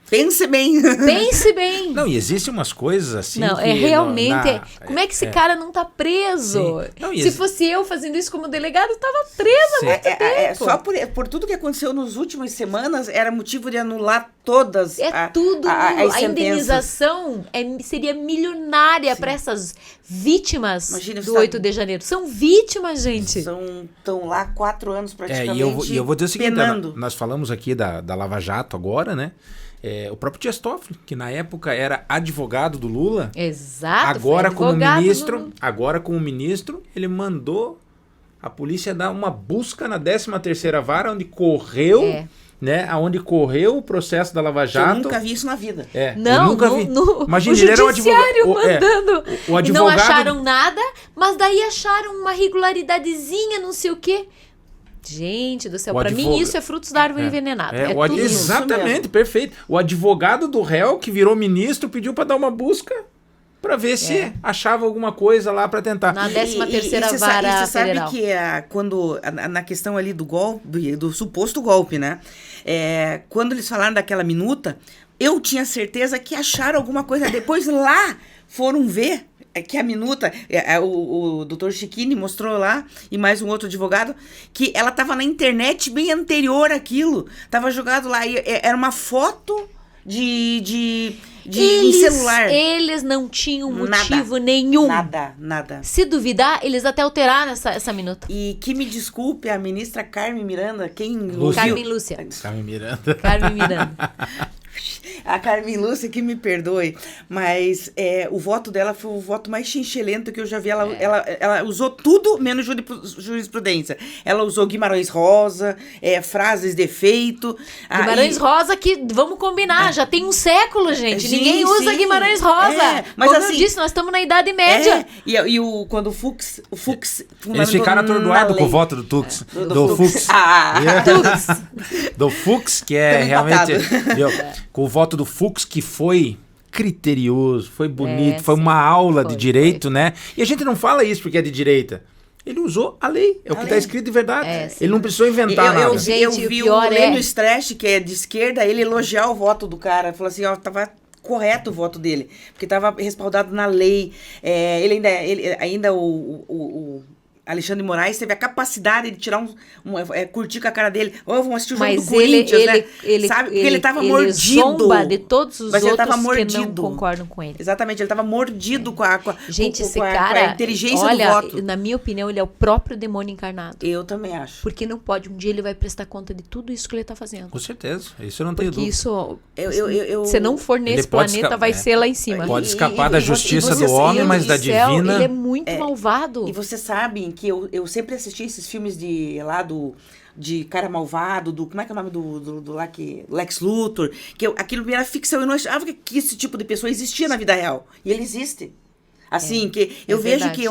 Pense bem. Pense bem. Não, e existem umas coisas assim. Não, que realmente. Como é que esse cara não tá preso? Não, Se fosse eu fazendo isso como delegado, eu tava presa há muito tempo. Só por tudo que aconteceu nas últimas semanas, era motivo de anular todas a indenização seria milionária para essas vítimas do 8 de janeiro. São vítimas, gente. Estão lá 4 anos praticamente. E eu vou dizer o seguinte, penando. nós falamos aqui da Lava Jato agora, né? O próprio Dias Toffoli, que na época era advogado do Lula. Exato. Agora como ministro, ele mandou a polícia dar uma busca na 13ª vara, onde correu, né? Onde correu o processo da Lava Jato. Eu nunca vi isso na vida. Não, eu nunca vi. Imagina, o judiciário mandando. O advogado... Não acharam nada, mas daí acharam uma regularidadezinha, não sei o quê. Gente do céu, pra mim isso é frutos da árvore envenenada. Tudo exatamente, perfeito. O advogado do réu, que virou ministro, pediu pra dar uma busca pra ver se achava alguma coisa lá pra tentar. Na 13ª vara federal. Você sabe que quando, na questão ali do golpe, do suposto golpe, né? Quando eles falaram daquela minuta, eu tinha certeza que acharam alguma coisa. Depois lá foram ver que a minuta, o doutor Chiquini mostrou lá, e mais um outro advogado, que ela estava na internet bem anterior àquilo. Estava jogado lá, era uma foto de celular. Eles não tinham motivo nenhum. Nada. Se duvidar, eles até alteraram essa minuta. E que me desculpe a ministra Carmen Miranda, Carmen Lúcia. Carmen Miranda. A Carmen Lúcia, que me perdoe, mas o voto dela foi o voto mais chinchilento que eu já vi. Ela usou tudo menos jurisprudência. Ela usou Guimarães Rosa, frases de efeito. Guimarães Rosa, que vamos combinar, já tem um século, gente. Ninguém usa Guimarães Rosa. Mas como assim, eu disse, nós estamos na Idade Média. Quando o Fux eles ficaram atordoados com o voto do Fux. Do Fux. Do Fux, que é realmente... Com o voto do Fux, que foi criterioso, foi bonito, foi uma aula de direito, né? E a gente não fala isso porque é de direita. Ele usou a lei, é o que está escrito de verdade. Ele não precisou inventar nada. Eu vi o Lênio Stresch, que é de esquerda, ele elogiar o voto do cara. Falou assim, tava correto o voto dele, porque estava respaldado na lei. O Alexandre de Moraes teve a capacidade de tirar curtir com a cara dele. Vamos assistir o jogo do Corinthians, né? Sabe? Porque ele estava mordido. Ele zomba de todos os outros que não concordam com ele. Exatamente, ele estava mordido com a inteligência do voto. Na minha opinião, ele é o próprio demônio encarnado. Eu também acho. Porque não pode, um dia ele vai prestar conta de tudo isso que ele está fazendo. Com certeza, isso eu não tenho dúvida. Porque isso, se não for nesse planeta, vai ser lá em cima. Pode escapar da justiça do homem, mas da divina... Ele é muito malvado. E vocês sabem que eu sempre assisti esses filmes de cara malvado, como é que é o nome do Lex Luthor, aquilo era ficção, eu não achava que esse tipo de pessoa existia na vida real, e ele existe. Assim, que eu vejo verdade.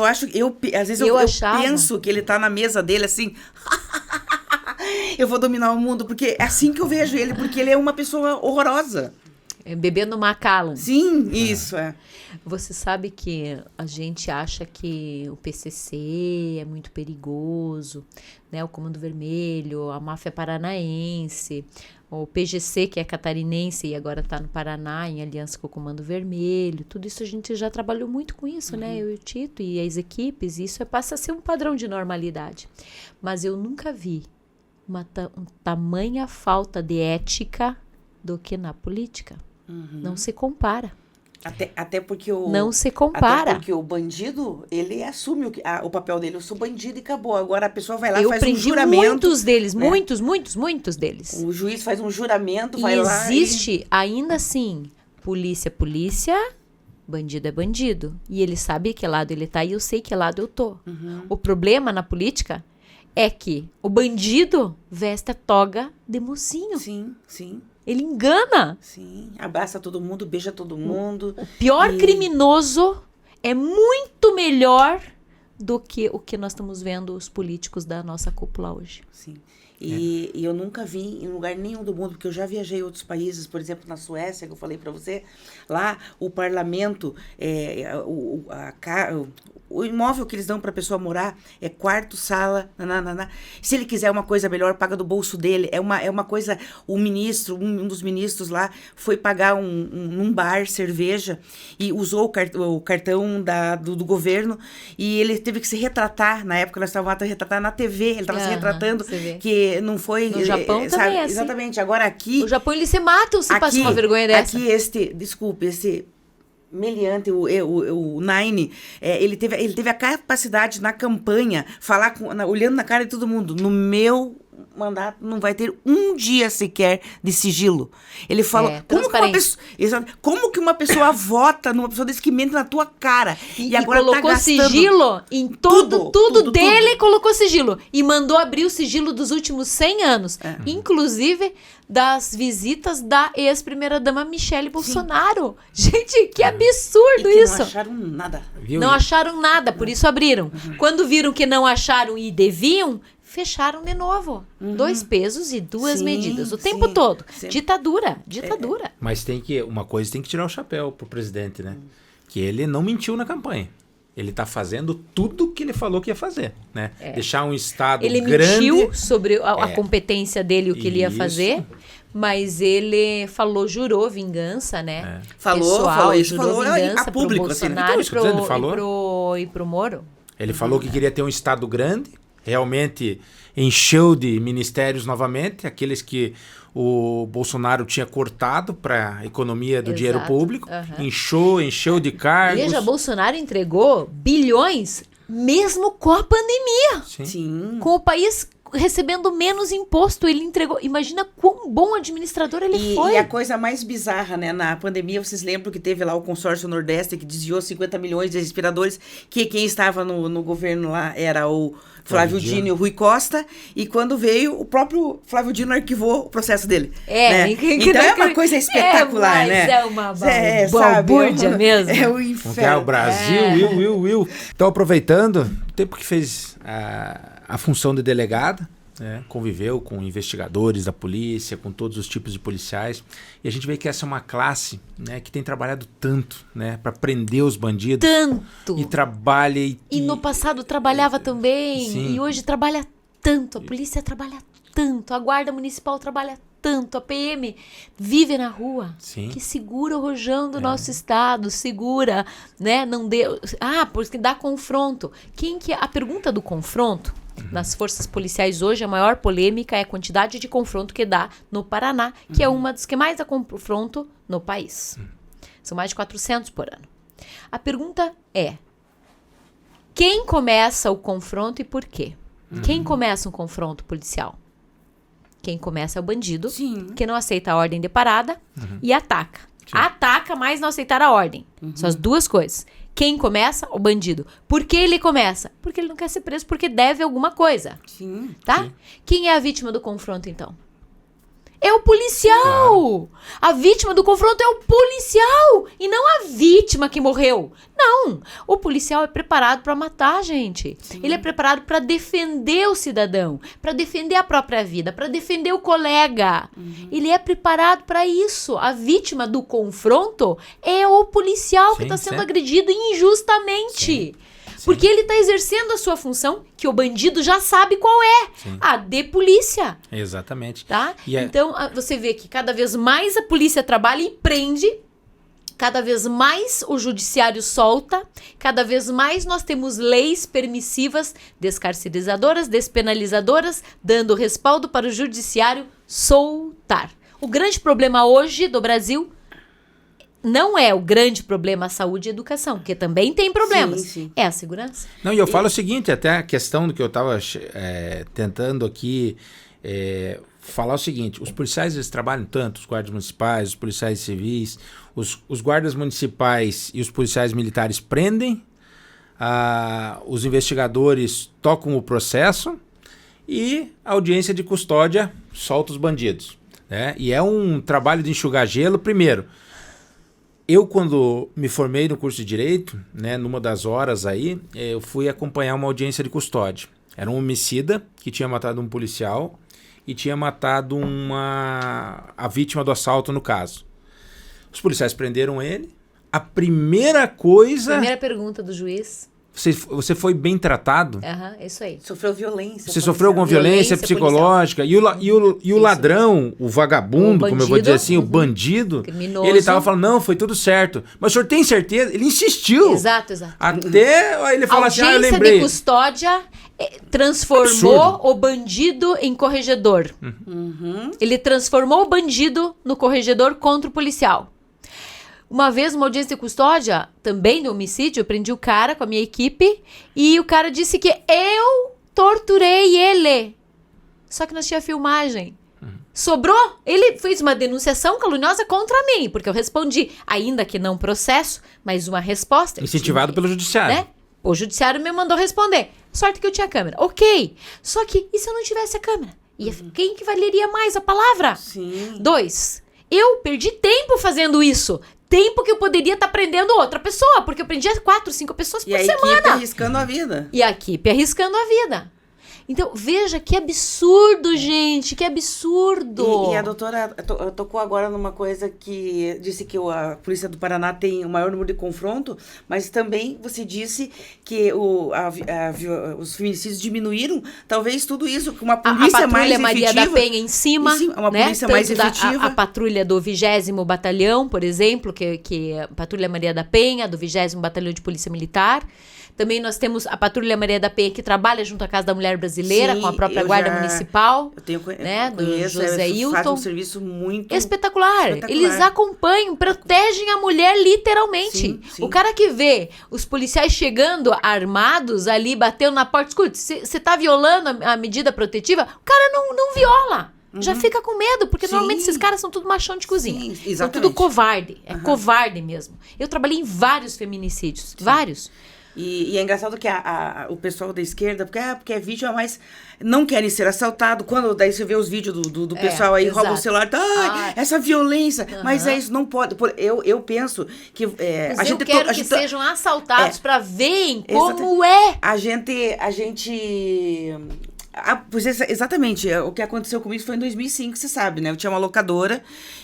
Às vezes eu penso que ele tá na mesa dele assim, eu vou dominar o mundo, porque é assim que eu vejo ele, porque ele é uma pessoa horrorosa. Bebendo Macallan. Sim, isso é. Você sabe que a gente acha que o PCC é muito perigoso, né? O Comando Vermelho, a máfia paranaense, o PGC, que é catarinense e agora está no Paraná, em aliança com o Comando Vermelho. Tudo isso a gente já trabalhou muito com isso, né? Eu e o Tito e as equipes. Isso passa a ser um padrão de normalidade. Mas eu nunca vi uma tamanha falta de ética do que na política. Não se compara. Até porque não se compara. Até porque o bandido, ele assume o papel dele. Eu sou bandido e acabou. Agora a pessoa vai lá e faz um juramento. Muitos deles, né? muitos deles. O juiz faz um juramento, vai lá. Existe ainda assim, polícia, bandido é bandido. E ele sabe que lado ele tá e eu sei que lado eu tô. O problema na política é que o bandido veste a toga de mocinho. Sim, sim. Ele engana. Sim, abraça todo mundo, beija todo mundo. O pior criminoso é muito melhor do que o que nós estamos vendo os políticos da nossa cúpula hoje. Sim. E eu nunca vi em lugar nenhum do mundo, porque eu já viajei em outros países, por exemplo, na Suécia, que eu falei para você, lá o parlamento, o imóvel que eles dão para a pessoa morar é quarto, sala, se ele quiser uma coisa melhor, paga do bolso dele. É uma coisa, o ministro, um dos ministros lá, foi pagar num bar cerveja e usou o cartão do governo e ele teve que se retratar, na época nós estávamos retratar na TV, ele estava se retratando, que não foi... No Japão também é assim. Exatamente, agora aqui... No Japão eles se matam se passa uma vergonha dessa. Aqui esse meliante, o Nine, ele teve a capacidade na campanha, falar olhando na cara de todo mundo, no meu mandato não vai ter um dia sequer de sigilo. Ele falou, como que uma pessoa vota numa pessoa desse que mente na tua cara? E agora colocou sigilo em tudo dele, colocou sigilo. E mandou abrir o sigilo dos últimos 100 anos. Inclusive das visitas da ex-primeira-dama Michele Bolsonaro. Gente, que absurdo isso. Não acharam nada. Não acharam nada, por isso abriram. Quando viram que não acharam e deviam, fecharam de novo. 2 pesos e 2 medidas. O tempo todo. Ditadura. Mas uma coisa tem que tirar o chapéu pro presidente, né? Que ele não mentiu na campanha. Ele tá fazendo tudo que ele falou que ia fazer, né? Deixar um estado grande... Ele mentiu sobre a competência dele, o que ele ia fazer, mas ele jurou vingança, né? Falou isso, jurou vingança a público, pro Bolsonaro assim, e pro Moro. Ele falou que queria ter um estado grande, realmente encheu de ministérios novamente, aqueles que o Bolsonaro tinha cortado para a economia do dinheiro público, encheu de cargos. Veja, Bolsonaro entregou bilhões mesmo com a pandemia. Sim. Com o país recebendo menos imposto. Ele entregou. Imagina quão bom administrador ele foi. E a coisa mais bizarra, né? Na pandemia, vocês lembram que teve lá o consórcio Nordeste que desviou 50 milhões de respiradores, que quem estava no governo lá era o Flávio Dino e o Rui Costa, e quando veio, o próprio Flávio Dino arquivou o processo dele. Né? Então é uma coisa espetacular, né? É uma balbúrdia mesmo. É o inferno. É o Brasil, Então, aproveitando, o tempo que fez a função de delegada, né, conviveu com investigadores da polícia, com todos os tipos de policiais, e a gente vê que essa é uma classe, né, que tem trabalhado tanto, né, para prender os bandidos. Tanto! E trabalha... E no passado trabalhava também, sim. E hoje trabalha tanto, a polícia trabalha tanto, a guarda municipal trabalha tanto, a PM vive na rua, sim. Que segura o rojão do nosso estado, segura, né, não deu... porque dá confronto. A pergunta do confronto, nas forças policiais hoje, a maior polêmica é a quantidade de confronto que dá no Paraná, que é uma das que mais dá confronto no país. São mais de 400 por ano. A pergunta é, quem começa o confronto e por quê? Quem começa um confronto policial? Quem começa é o bandido, que não aceita a ordem de parada e ataca. Sim. Ataca, mas não aceitar a ordem. São as duas coisas. Quem começa? O bandido. Por que ele começa? Porque ele não quer ser preso, porque deve alguma coisa. Sim. Tá? Sim. Quem é a vítima do confronto, então? É o policial! Claro. A vítima do confronto é o policial! E não a vítima que morreu. Não! O policial é preparado para matar, gente. Sim. Ele é preparado para defender o cidadão, para defender a própria vida, para defender o colega. Ele é preparado para isso. A vítima do confronto é o policial que está sendo agredido injustamente. Sim. Porque ele está exercendo a sua função, que o bandido já sabe qual é. Sim. A de polícia. Exatamente. Tá? Então, você vê que cada vez mais a polícia trabalha e prende, cada vez mais o judiciário solta, cada vez mais nós temos leis permissivas, descarcerizadoras, despenalizadoras, dando respaldo para o judiciário soltar. O grande problema hoje do Brasil não é o grande problema a saúde e a educação, porque também tem problemas. Sim. É a segurança. Não, e eu falo o seguinte, até a questão do que eu estava tentando aqui falar o seguinte, os policiais eles trabalham tanto, os guardas municipais, os policiais civis, os guardas municipais e os policiais militares prendem, os investigadores tocam o processo e a audiência de custódia solta os bandidos. Né? E é um trabalho de enxugar gelo, primeiro. Eu, quando me formei no curso de Direito, né, numa das horas aí, eu fui acompanhar uma audiência de custódia. Era um homicida que tinha matado um policial e tinha matado a vítima do assalto, no caso. Os policiais prenderam ele. A primeira coisa... Primeira pergunta do juiz. Você foi bem tratado? Isso aí. Sofreu violência. Você sofreu alguma violência psicológica? E o ladrão, o vagabundo, como eu vou dizer assim, o bandido, criminoso. Ele tava falando, não, foi tudo certo. Mas o senhor tem certeza? Ele insistiu. Exato. Até ele falou assim, eu lembrei. A audiência de custódia transformou o bandido em corregedor. Ele transformou o bandido no corregedor contra o policial. Uma vez, uma audiência de custódia, também de homicídio, eu prendi o cara com a minha equipe e o cara disse que eu torturei ele. Só que nós tínhamos filmagem. Sobrou? Ele fez uma denunciação caluniosa contra mim, porque eu respondi, ainda que não processo, mas uma resposta. Incentivado pelo judiciário. Né? O judiciário me mandou responder. Sorte que eu tinha câmera. Ok. Só que, e se eu não tivesse a câmera? Quem que valeria mais a palavra? Sim. 2. Eu perdi tempo fazendo isso. Tempo que eu poderia estar prendendo outra pessoa, porque eu prendia 4, 5 pessoas por semana. E a equipe arriscando a vida. E a equipe arriscando a vida. Então, veja que absurdo, gente, que absurdo. E a doutora tocou agora numa coisa que disse que a Polícia do Paraná tem o maior número de confronto, mas também você disse que os feminicídios diminuíram. Talvez tudo isso com uma polícia mais efetiva. A Patrulha Maria da Penha em cima. Uma polícia mais efetiva. A patrulha do 20º Batalhão, por exemplo, que a Patrulha Maria da Penha, do 20º Batalhão de Polícia Militar. Também nós temos a Patrulha Maria da Penha, que trabalha junto à Casa da Mulher Brasileira, Sim, com a própria Guarda Municipal. Eu né, do conheço, José faz Hilton. um serviço muito Espetacular. Eles acompanham, protegem a mulher literalmente. Sim, sim. O cara que vê os policiais chegando armados ali, batendo na porta, escute, você tá violando a medida protetiva, o cara não viola. Já fica com medo, porque normalmente esses caras são tudo machão de cozinha. Sim, são tudo covarde. É covarde mesmo. Eu trabalhei em vários feminicídios. Vários. E é engraçado que o pessoal da esquerda, porque é vítima, mas não querem ser assaltado. Quando daí você vê os vídeos do pessoal aí, rouba o celular, essa violência. Mas é isso, não pode. Eu penso que... eu quero que sejam assaltados para verem como é. A gente pois exatamente, o que aconteceu comigo foi em 2005, você sabe, né? Eu tinha uma locadora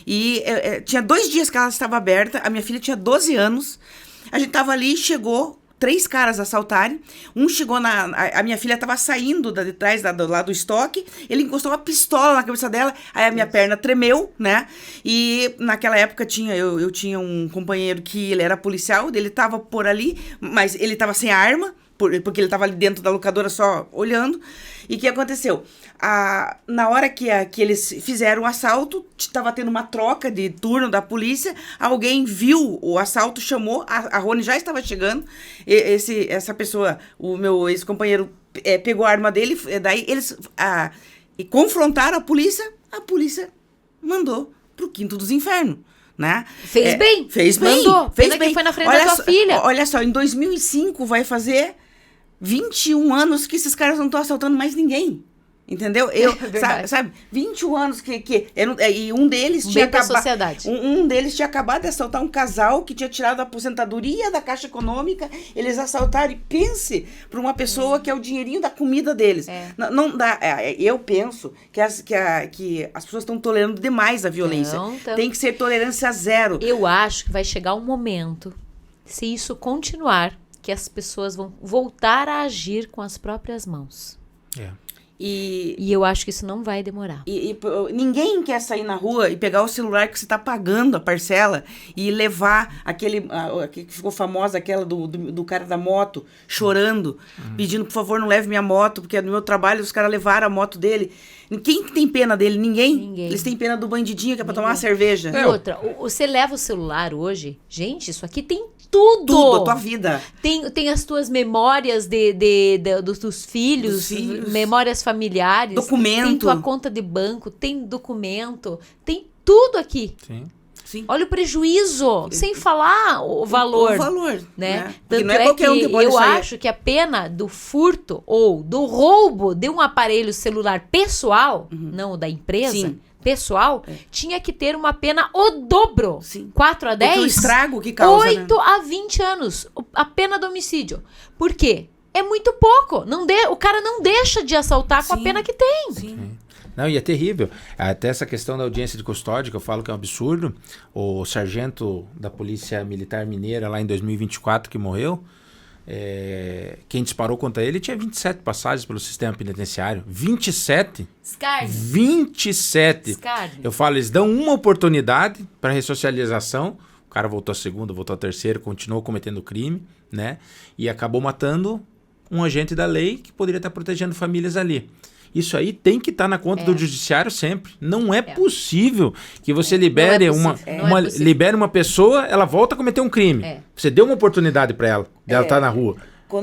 e tinha 2 dias que ela estava aberta, a minha filha tinha 12 anos, a gente tava ali, chegou 3 caras assaltarem, um chegou a minha filha tava saindo de trás lá do estoque, ele encostou uma pistola na cabeça dela, aí a minha perna tremeu, né? E naquela época eu tinha um companheiro que ele era policial, ele tava por ali, mas ele tava sem arma, porque ele estava ali dentro da locadora só olhando. E o que aconteceu? Na hora que eles fizeram o assalto, estava tendo uma troca de turno da polícia, alguém viu o assalto, chamou, a Rony já estava chegando, essa pessoa, o meu ex-companheiro, pegou a arma dele, daí eles confrontaram a polícia mandou pro quinto dos infernos. Né? Fez bem. Mandou. Fez bem. Que foi na frente da tua filha. Olha só, em 2005 vai fazer 21 anos que esses caras não estão assaltando mais ninguém. Entendeu? Sabe? 21 anos e um deles tinha acabado. Um deles tinha acabado de assaltar um casal que tinha tirado a aposentadoria da Caixa Econômica. Eles assaltaram, e pense para uma pessoa que é o dinheirinho da comida deles. Não dá. Eu penso que as pessoas estão tolerando demais a violência. Então, tem que ser tolerância zero. Eu acho que vai chegar um momento, se isso continuar, que as pessoas vão voltar a agir com as próprias mãos. E eu acho que isso não vai demorar. Ninguém quer sair na rua e pegar o celular que você está pagando a parcela e levar que ficou famosa, aquela do cara da moto, chorando, pedindo, por favor, não leve minha moto, porque no meu trabalho os caras levaram a moto dele. Quem tem pena dele? Ninguém. Eles têm pena do bandidinho que é pra tomar uma cerveja. E outra, você leva o celular hoje, gente, isso aqui tem tudo, a tua vida. Tem as tuas memórias dos filhos, memórias familiares. Documento. Tem tua conta de banco, tem documento, tem tudo aqui. Sim. Olha o prejuízo, sem falar o valor. O valor, né? Tanto não é qualquer um que pode eu acho que a pena do furto ou do roubo de um aparelho celular pessoal, não o da empresa, pessoal, tinha que ter uma pena o dobro. 4 a 10, o estrago que causa, 8 a 20 anos. A pena do homicídio. Por quê? É muito pouco. O cara não deixa de assaltar com a pena que tem. Não, e é terrível. Até essa questão da audiência de custódia, que eu falo que é um absurdo. O sargento da Polícia Militar Mineira, lá em 2024, que morreu, quem disparou contra ele tinha 27 passagens pelo sistema penitenciário. 27? Escárnio. 27. Escárnio. Eu falo, eles dão uma oportunidade para ressocialização. O cara voltou a segunda, voltou a terceira, continuou cometendo crime, né? E acabou matando um agente da lei que poderia estar protegendo famílias ali. Isso aí tem que estar na conta do judiciário sempre. Não é possível que você libere libere uma pessoa, ela volta a cometer um crime. Você deu uma oportunidade para ela, dela estar na rua.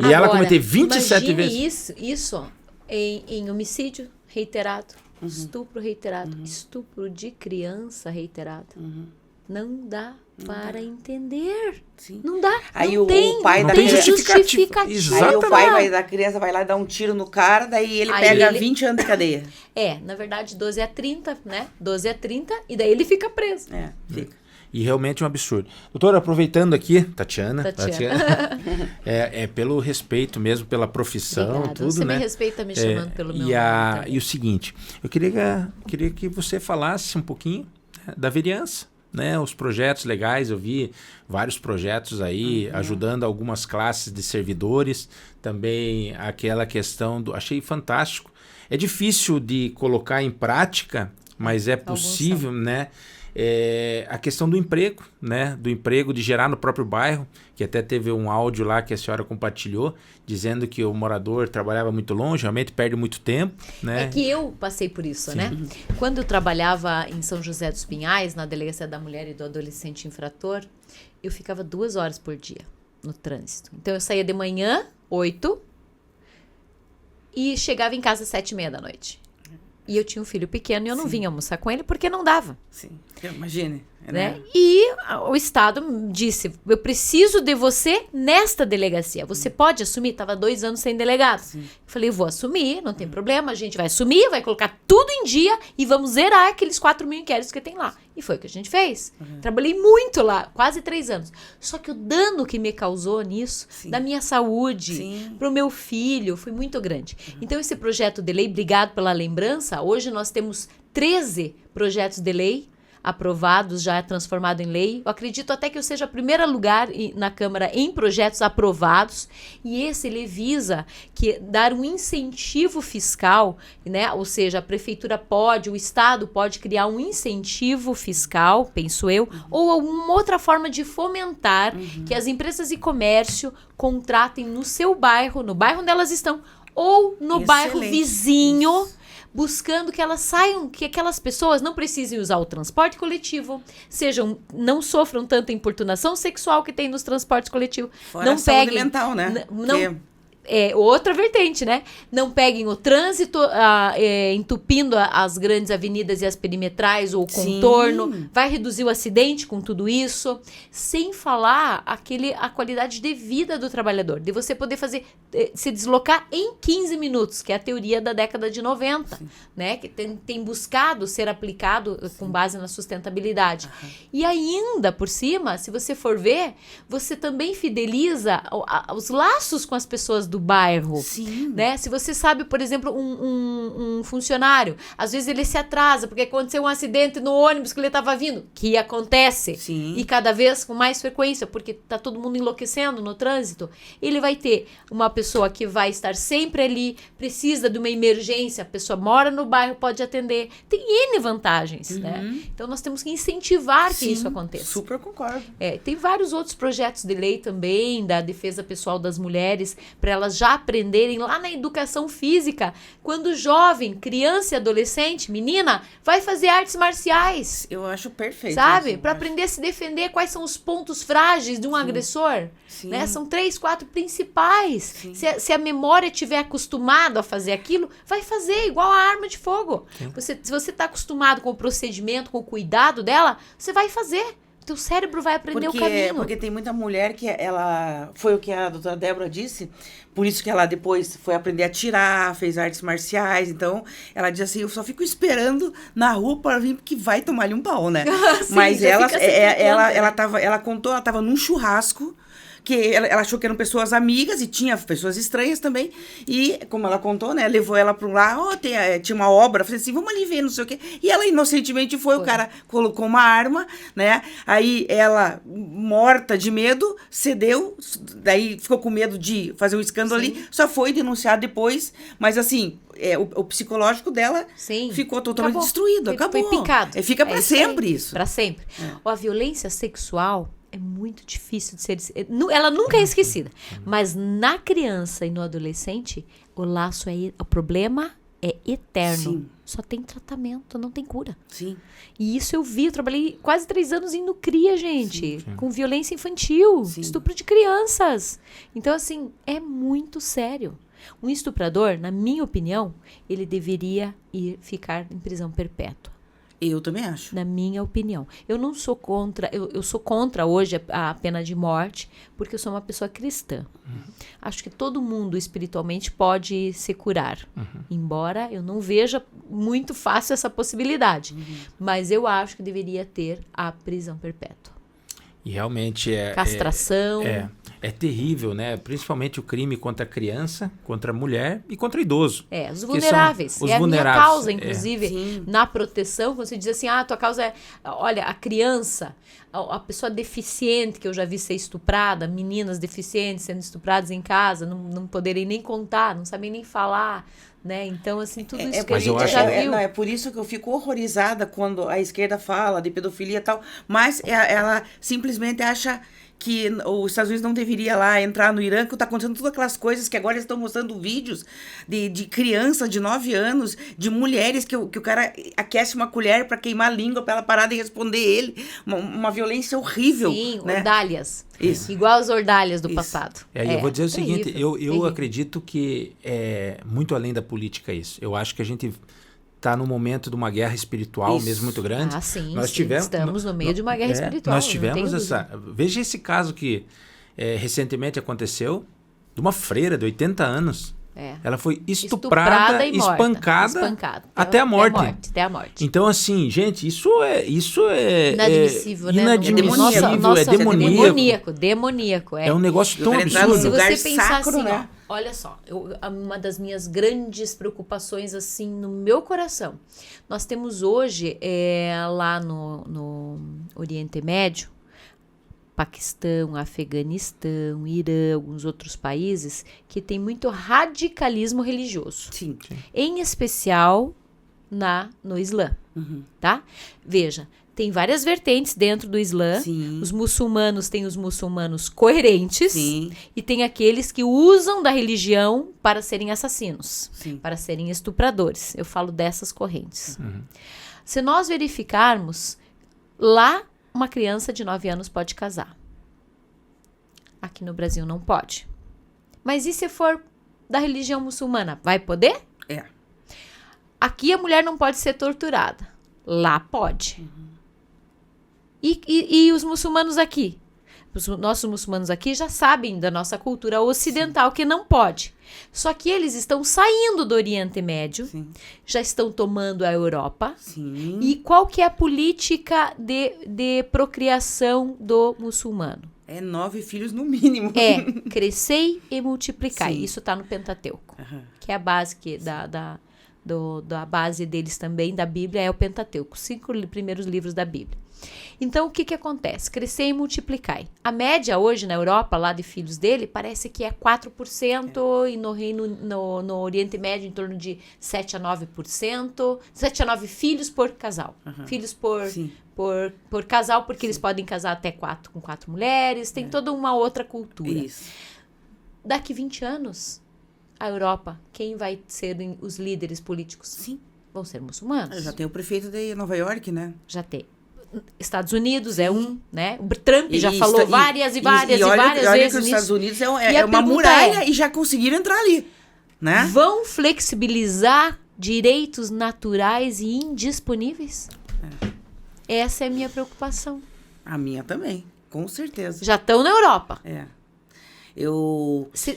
E ela cometer 27 vezes. Isso ó, em homicídio reiterado, estupro reiterado, estupro de criança reiterado. Não dá para entender. Não dá. Aí não tem justificativa. Aí o pai da criança vai lá dar um tiro no cara, daí ele pega 20 anos de cadeia. Na verdade, 12 a 30, né? 12 a 30, e daí ele fica preso. Fica. E realmente é um absurdo. Doutora, aproveitando aqui, Tatiana. Pelo respeito mesmo, pela profissão, obrigada. tudo, você né? me respeita me chamando pelo meu nome. E o seguinte, eu queria que você falasse um pouquinho da vereança. Né, os projetos legais, eu vi vários projetos aí ajudando algumas classes de servidores, também aquela questão achei fantástico. É difícil de colocar em prática, mas é possível, né? a questão do emprego, né? Do emprego, de gerar no próprio bairro, que até teve um áudio lá que a senhora compartilhou, dizendo que o morador trabalhava muito longe, realmente perde muito tempo, né? É que eu passei por isso, né? Quando eu trabalhava em São José dos Pinhais, na Delegacia da Mulher e do Adolescente Infrator, eu ficava 2 horas por dia no trânsito. Então eu saía de manhã, 8, e chegava em casa às 7h30 da noite. E eu tinha um filho pequeno e eu não vinha almoçar com ele porque não dava. Sim, imagine. Né? E o Estado disse, eu preciso de você nesta delegacia. Você pode assumir? Estava 2 anos sem delegado. Sim. Eu falei, eu vou assumir, não tem problema. A gente vai assumir, vai colocar tudo em dia e vamos zerar aqueles 4.000 inquéritos que tem lá. E foi o que a gente fez. Trabalhei muito lá, quase 3 anos. Só que o dano que me causou nisso, da minha saúde, para o meu filho, foi muito grande. Então esse projeto de lei, obrigado pela lembrança, hoje nós temos 13 projetos de lei aprovados, já é transformado em lei. Eu acredito até que eu seja o primeiro lugar na Câmara em projetos aprovados. E esse, ele visa dar um incentivo fiscal, né? Ou seja, a prefeitura pode, o Estado pode criar um incentivo fiscal, penso eu, ou alguma outra forma de fomentar que as empresas de comércio contratem no seu bairro, no bairro onde elas estão, ou no bairro vizinho, buscando que elas saiam, que aquelas pessoas não precisem usar o transporte coletivo, não sofram tanta importunação sexual que tem nos transportes coletivos. Fora não a saúde peguem, mental, né? Outra vertente, né? Não peguem o trânsito entupindo as grandes avenidas e as perimetrais ou o contorno. Vai reduzir o acidente com tudo isso. Sem falar a qualidade de vida do trabalhador. De você poder se deslocar em 15 minutos, que é a teoria da década de 90, né? Que tem buscado ser aplicado com base na sustentabilidade. E ainda, por cima, se você for ver, você também fideliza os laços com as pessoas do bairro, né? Se você sabe, por exemplo, um funcionário, às vezes ele se atrasa porque aconteceu um acidente no ônibus que ele estava vindo, que acontece, e cada vez com mais frequência, porque tá todo mundo enlouquecendo no trânsito, ele vai ter uma pessoa que vai estar sempre ali, precisa de uma emergência, a pessoa mora no bairro, pode atender, tem N vantagens, né? Então nós temos que incentivar que isso aconteça. Super concordo. Tem vários outros projetos de lei também, da defesa pessoal das mulheres, para elas já aprenderem lá na educação física, quando jovem, criança e adolescente, menina, vai fazer artes marciais. Eu acho perfeito. Sabe? Para aprender a se defender, quais são os pontos frágeis de um agressor. Né? São 3, 4 principais. Se a memória estiver acostumado a fazer aquilo, vai fazer igual a arma de fogo. Se você está acostumado com o procedimento, com o cuidado dela, você vai fazer. Teu cérebro vai aprender o caminho. Porque tem muita mulher que foi o que a doutora Débora disse, por isso que ela depois foi aprender a atirar, fez artes marciais, então ela diz assim, eu só fico esperando na rua para vir, porque vai tomar ali um pau, né? Sim, mas ela contou, ela estava num churrasco, que ela achou que eram pessoas amigas e tinha pessoas estranhas também. E, como ela contou, né? Levou ela para lá, tinha uma obra, falei assim, vamos ali ver, não sei o quê. E ela inocentemente foi, o cara colocou uma arma, né? Aí ela, morta de medo, cedeu, daí ficou com medo de fazer um escândalo ali, só foi denunciar depois, mas assim, o psicológico dela ficou totalmente destruído, acabou. Foi picado. Fica para sempre isso. Para sempre. A violência sexual é muito difícil de ser... Ela nunca é esquecida. Mas na criança e no adolescente, o problema é eterno. Só tem tratamento, não tem cura. E isso eu trabalhei quase 3 anos indo CRIA, gente. Com violência infantil, estupro de crianças. Então, assim, é muito sério. Um estuprador, na minha opinião, ele deveria ficar em prisão perpétua. Eu também acho. Na minha opinião. Eu não sou contra, eu sou contra hoje a pena de morte, porque eu sou uma pessoa cristã. Acho que todo mundo espiritualmente pode se curar. Embora eu não veja muito fácil essa possibilidade. Mas eu acho que deveria ter a prisão perpétua. E realmente castração. É terrível, né? Principalmente o crime contra a criança, contra a mulher e contra o idoso. Os vulneráveis. Os vulneráveis. A minha causa, inclusive, na proteção, quando você diz assim, tua causa é... Olha, a criança, a pessoa deficiente, que eu já vi ser estuprada, meninas deficientes sendo estupradas em casa, não poderem nem contar, não sabem nem falar, né? Então, assim, tudo isso que Mas a eu gente acho- já viu. É por isso que eu fico horrorizada quando a esquerda fala de pedofilia e tal, mas ela simplesmente acha que os Estados Unidos não deveria lá entrar no Irã, que tá acontecendo todas aquelas coisas que agora eles estão mostrando vídeos de crianças de 9 anos, de mulheres que o cara aquece uma colher para queimar a língua para ela parar de responder ele. Uma violência horrível. Sim, né? ordálias. Isso. Igual as ordálias do Isso. passado. Eu vou dizer o seguinte, eu terrível. acredito que é muito além da política isso. Eu acho que a gente está no momento de uma guerra espiritual Isso. mesmo muito grande. Ah, sim, Nós sim, tivemos, estamos no meio de uma guerra espiritual. Nós não tivemos tenho essa... Veja esse caso que recentemente aconteceu, de uma freira de 80 anos. É. Ela foi estuprada, e morta. espancada até a morte. Até a morte. Então, assim, gente, isso é Inadmissível, né? inadmissível, Nossa, é demoníaco. Demoníaco. É um negócio tão Pra entrar no absurdo. Se lugar você pensar sacro, assim, né? ó, olha só, uma das minhas grandes preocupações, assim, no meu coração, nós temos hoje, lá no Oriente Médio, Paquistão, Afeganistão, Irã, alguns outros países, que tem muito radicalismo religioso. Sim. Em especial no Islã, tá? Veja, tem várias vertentes dentro do Islã. Sim. Os muçulmanos têm os muçulmanos coerentes. Sim. E tem aqueles que usam da religião para serem assassinos, Sim. para serem estupradores. Eu falo dessas correntes. Se nós verificarmos, lá uma criança de 9 anos pode casar. Aqui no Brasil não pode. Mas e se for da religião muçulmana? Vai poder? É. Aqui a mulher não pode ser torturada. Lá pode. E os muçulmanos aqui? Os nossos muçulmanos aqui já sabem da nossa cultura ocidental que não pode. Só que eles estão saindo do Oriente Médio, Sim. já estão tomando a Europa. Sim. E qual que é a política de procriação do muçulmano? É 9 filhos no mínimo. É crescei e multiplicai. Sim. Isso está no Pentateuco, Aham. que é a base da base deles também, da Bíblia, é o Pentateuco, 5 primeiros livros da Bíblia. Então, o que acontece? Crescer e multiplicai. A média hoje na Europa, lá de filhos dele, parece que é 4%, e no Oriente Médio, em torno de 7 a 9%. 7 a 9 filhos por casal. Filhos Sim. por casal, porque eles podem casar até com 4 mulheres. Tem toda uma outra cultura. Isso. Daqui 20 anos, a Europa, quem vai ser os líderes políticos? Sim. Vão ser muçulmanos. Já tem o prefeito de Nova York, né? Já tem. Estados Unidos é um, né? O Trump já E falou está- várias olha vezes que os nisso. Estados Unidos E é a uma pergunta muralha e já conseguiram entrar ali, né? Vão flexibilizar direitos naturais e indisponíveis? Essa é a minha preocupação. A minha também, com certeza. Já estão na Europa. É. Eu... Se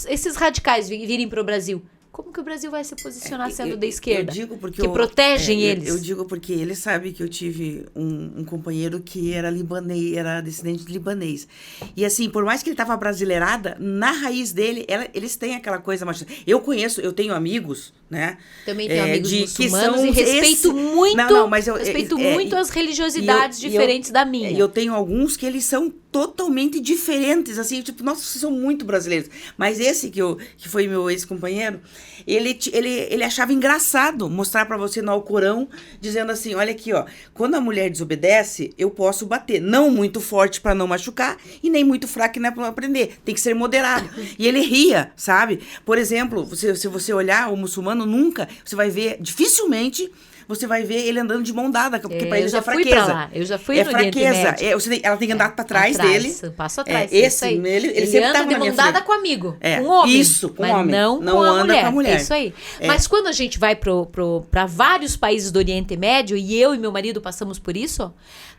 esses radicais virem para o Brasil, como que o Brasil vai se posicionar sendo da esquerda? Eu digo porque que protegem eles. Eu digo porque ele sabe que eu tive um companheiro que era libanês, era descendente de libanês. E assim, por mais que ele tava brasileirada, na raiz dele, eles têm aquela coisa machista. Eu tenho amigos, né? Também tenho amigos que muçulmanos são e respeito muito, Não, mas eu respeito muito as religiosidades e eu- diferentes da minha. Eu tenho alguns que eles são totalmente diferentes, assim, tipo, nossa, vocês são muito brasileiros. Mas esse que foi meu ex-companheiro, ele achava engraçado mostrar pra você no Alcorão, dizendo assim, olha aqui, ó, quando a mulher desobedece, eu posso bater, não muito forte pra não machucar e nem muito fraco, né, pra não aprender, tem que ser moderado. E ele ria, sabe? Por exemplo, se você olhar o muçulmano, nunca, você vai ver, dificilmente você vai ver ele andando de mão dada, porque pra eles é fraqueza. Eu já fui É no Oriente fraqueza. Médio. Ela tem que andar pra trás dele. Passo atrás. Esse, isso aí. ele sempre anda tava de na minha mão dada frente. com amigo, É, com homem. isso, com mas homem. não Não com a anda mulher. com a mulher. É isso aí. É. Mas quando a gente vai para vários países do Oriente Médio, e eu e meu marido passamos por isso,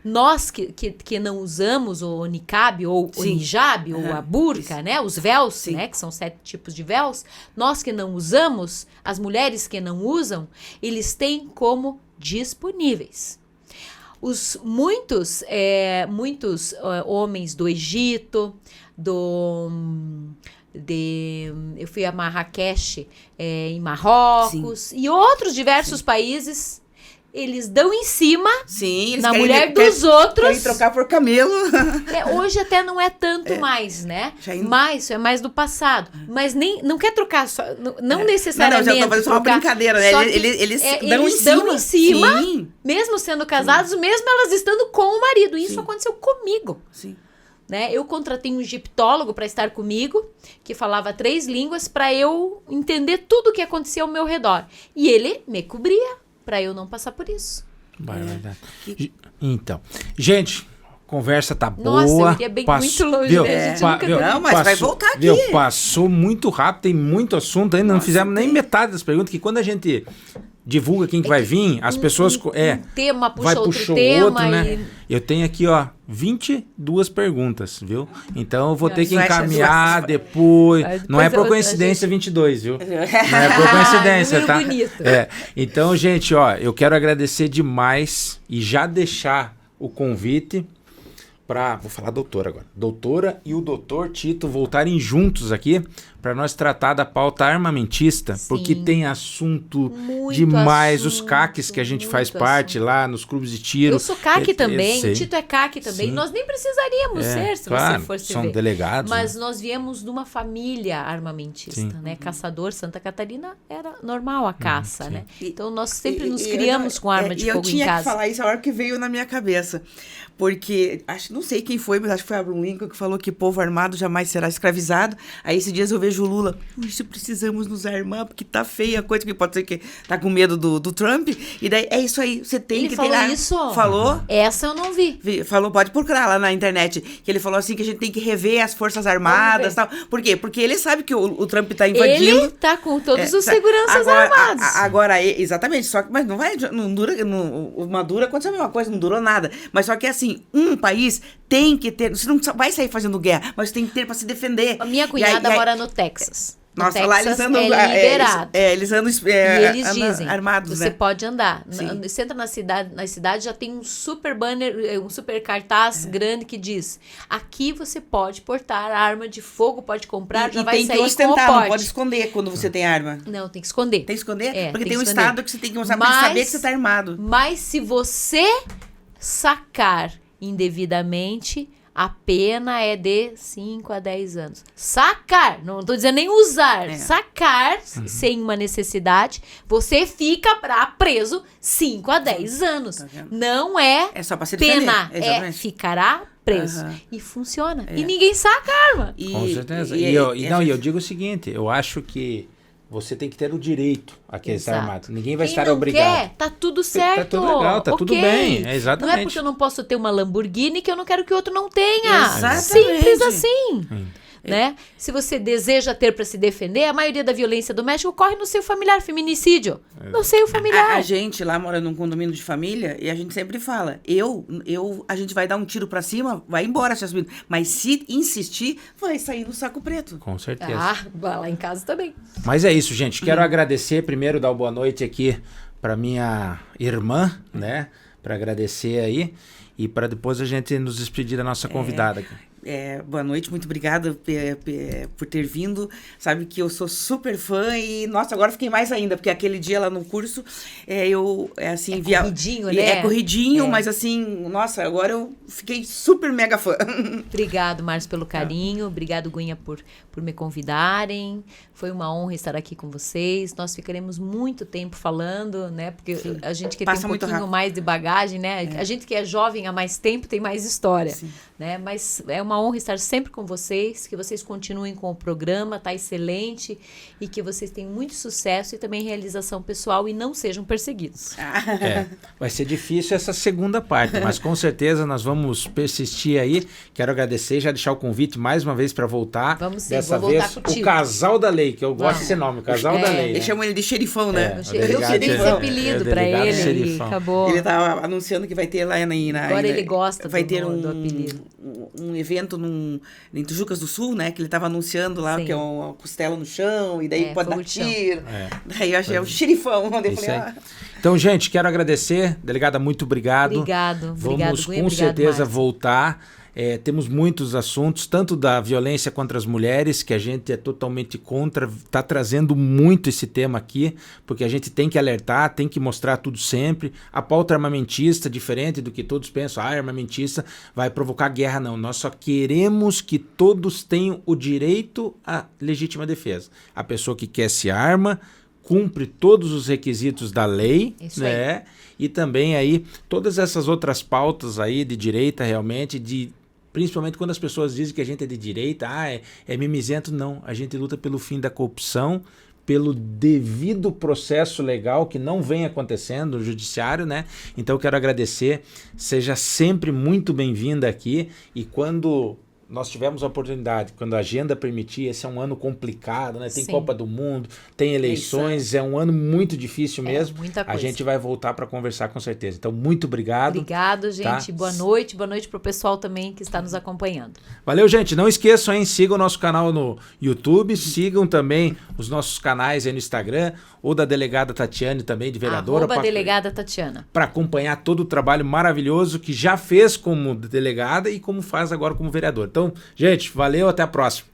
nós que não usamos o niqab, ou o Sim. hijab, ou Aham, a burca, né? Os véus, Sim. né? Que são 7 tipos de véus. Nós que não usamos, as mulheres que não usam, eles têm como disponíveis. Muitos homens do Egito, eu fui a Marrakech, em Marrocos, e outros diversos países, eles dão em cima Sim, eles na querem- mulher querem- dos outros. Querem trocar por camelo. Hoje até não é tanto mais, né? Já Mas isso é mais do passado. Mas nem não quer trocar só, não necessariamente. Não, já tô fazendo só uma trocar, brincadeira, né? só que Eles eles dão em cima, Sim, mesmo sendo casados, mesmo elas estando com o marido. Isso Sim. aconteceu comigo. sim. Né? Eu contratei um egiptólogo para estar comigo, que falava 3 línguas, para eu entender tudo o que acontecia ao meu redor. E ele me cobria para eu não passar por isso. Então, gente, conversa tá Nossa, boa. eu iria bem muito longe, né? A gente nunca viu, Não, mas vai voltar aqui. Viu, passou muito rápido, tem muito assunto ainda, não fizemos nem metade das perguntas, que quando a gente divulga quem que vai vir, as pessoas... Um tema vai puxa outro puxar tema. outro, né? Eu tenho aqui, ó, 22 perguntas, viu? Então eu vou ter que Vai, encaminhar depois. Vai, Não é depois por eu- coincidência 22, viu? Não é por coincidência, número tá? bonito. Então, gente, ó, eu quero agradecer demais e já deixar o convite para, vou falar doutora agora, doutora e o doutor Tito voltarem juntos aqui para nós tratar da pauta armamentista, Sim. porque tem assunto Muito demais, os assunto, CACs que a gente faz muito parte assunto. lá nos clubes de tiro. Eu sou CAC também, sei. o Tito é CAC também. Sim. Nós nem precisaríamos ser, se claro, você fosse são ver. delegados. Mas né? nós viemos de uma família armamentista, Sim. né? Caçador, Santa Catarina, era normal a caça, né? E- Então nós sempre nos E- criamos com arma e de eu fogo em tinha que casa. falar isso a hora que veio na minha cabeça. Porque, não sei quem foi, mas acho que foi Abraham Lincoln que falou que povo armado jamais será escravizado. Aí esses dias eu vejo o Lula, isso precisamos nos armar, porque tá feia a coisa, que pode ser que tá com medo do Trump. E daí, é isso aí, você tem Ele que falou ter... isso? Falou. Essa eu não vi. Falou, pode procurar lá na internet, que ele falou assim que a gente tem que rever as forças armadas e tal. Por quê? Porque ele sabe que o Trump tá invadindo. Ele tá com todos os seguranças agora, armados. Exatamente, só que mas não dura, o Maduro aconteceu a mesma coisa, não durou nada. Mas só que assim, um país tem que ter, você não vai sair fazendo guerra, mas tem que ter para se defender. A minha E cunhada aí- mora no Texas. No Nossa, Texas lá eles andam é liberado. eles andam E eles andam dizem, armados, você né? pode andar. Sim. Você entra na cidade já tem um super banner, um super cartaz grande que diz: aqui você pode portar arma de fogo, pode comprar, já E vai tem que sair com o ostentar, não porte. pode esconder quando você tem arma. Não, tem que esconder. Tem que esconder? É, Porque tem tem um que esconder. estado que você tem que mostrar pra ele saber que você tá armado. Mas se você sacar indevidamente, a pena é de 5 a 10 anos. Sacar, não tô dizendo nem usar. É. Sacar sem uma necessidade, você fica preso 5 a 10 anos. Tá vendo? Não é É só pra se defender. pena, é Exatamente. ficará preso. Aham. E funciona. É. E ninguém saca a arma. Com certeza. E eu digo o seguinte, eu acho que você tem que ter o direito a que estar Exato. armado. Ninguém vai Quem estar não obrigado. quer, tá tudo certo. Tá tudo legal, tá tudo ok. bem, exatamente. Não é porque eu não posso ter uma Lamborghini que eu não quero que o outro não tenha. Exatamente. Simples assim. Né? Se você deseja ter para se defender, a maioria da violência doméstica ocorre no seio familiar, feminicídio. No seio familiar. A gente lá mora num condomínio de família e a gente sempre fala, a gente vai dar um tiro pra cima, vai embora, se assumindo. Mas se insistir, vai sair no saco preto. Com certeza. Lá em casa também. Mas é isso, gente. Quero agradecer primeiro, dar uma boa noite aqui para minha irmã, né? Para agradecer aí e para depois a gente nos despedir da nossa convidada aqui. Boa noite, muito obrigada por ter vindo. Sabe que eu sou super fã e, nossa, agora fiquei mais ainda, porque aquele dia lá no curso, corridinho, né? É corridinho, mas assim, nossa, agora eu fiquei super mega fã. Obrigado, Márcio, pelo carinho. Obrigado, Guinha, por me convidarem. Foi uma honra estar aqui com vocês. Nós ficaremos muito tempo falando, né? Porque a gente que Passa tem um muito pouquinho rápido. mais de bagagem, né? A gente que é jovem há mais tempo tem mais história, Sim. né? Mas é uma honra estar sempre com vocês, que vocês continuem com o programa, tá excelente, e que vocês tenham muito sucesso e também realização pessoal e não sejam perseguidos. Vai ser difícil essa segunda parte, mas com certeza nós vamos persistir aí. Quero agradecer e já deixar o convite mais uma vez para voltar. Vamos sim, Dessa vou voltar vez, contigo. o Casal da Lei, que eu gosto Vamos. desse nome, o Casal da Lei. Eles Né? chamam ele de xerifão, né? Eu dei esse apelido pra delegado ele e xerifão. acabou. Ele tava anunciando que vai ter lá Agora ele gosta vai do ter do apelido. um evento em Tijucas do Sul, né? Que ele tava anunciando lá, Sim. que é uma costela no chão, e daí pode fogo dar de chão. tiro. Daí eu achei o xerifão. Daí eu Isso falei, aí. Então, gente, quero agradecer. Delegada, muito obrigado. Obrigado. Vamos Gui, com obrigado, certeza Márcia. voltar. Temos muitos assuntos, tanto da violência contra as mulheres, que a gente é totalmente contra, está trazendo muito esse tema aqui, porque a gente tem que alertar, tem que mostrar tudo sempre. A pauta armamentista, diferente do que todos pensam, armamentista vai provocar guerra, não. Nós só queremos que todos tenham o direito à legítima defesa. A pessoa que quer se arma, cumpre todos os requisitos da lei, Isso né? aí. E também aí todas essas outras pautas aí de direita realmente, principalmente quando as pessoas dizem que a gente é de direita, é mimizento. Não, a gente luta pelo fim da corrupção, pelo devido processo legal que não vem acontecendo no judiciário, né? Então eu quero agradecer, seja sempre muito bem-vinda aqui, e quando nós tivemos a oportunidade, quando a agenda permitir, esse é um ano complicado, né? Tem Sim. Copa do Mundo, tem eleições, é um ano muito difícil mesmo. Muita A coisa. gente vai voltar para conversar com certeza. Então, muito obrigado. Obrigado, gente. Tá? Boa noite pro pessoal também que está nos acompanhando. Valeu, gente. Não esqueçam, hein? Sigam o nosso canal no YouTube, sigam também os nossos canais aí no Instagram, ou da delegada Tatiane também, de vereadora. @delegada Tatiana. Para acompanhar todo o trabalho maravilhoso que já fez como delegada e como faz agora como vereador. Então, gente, valeu, até a próxima.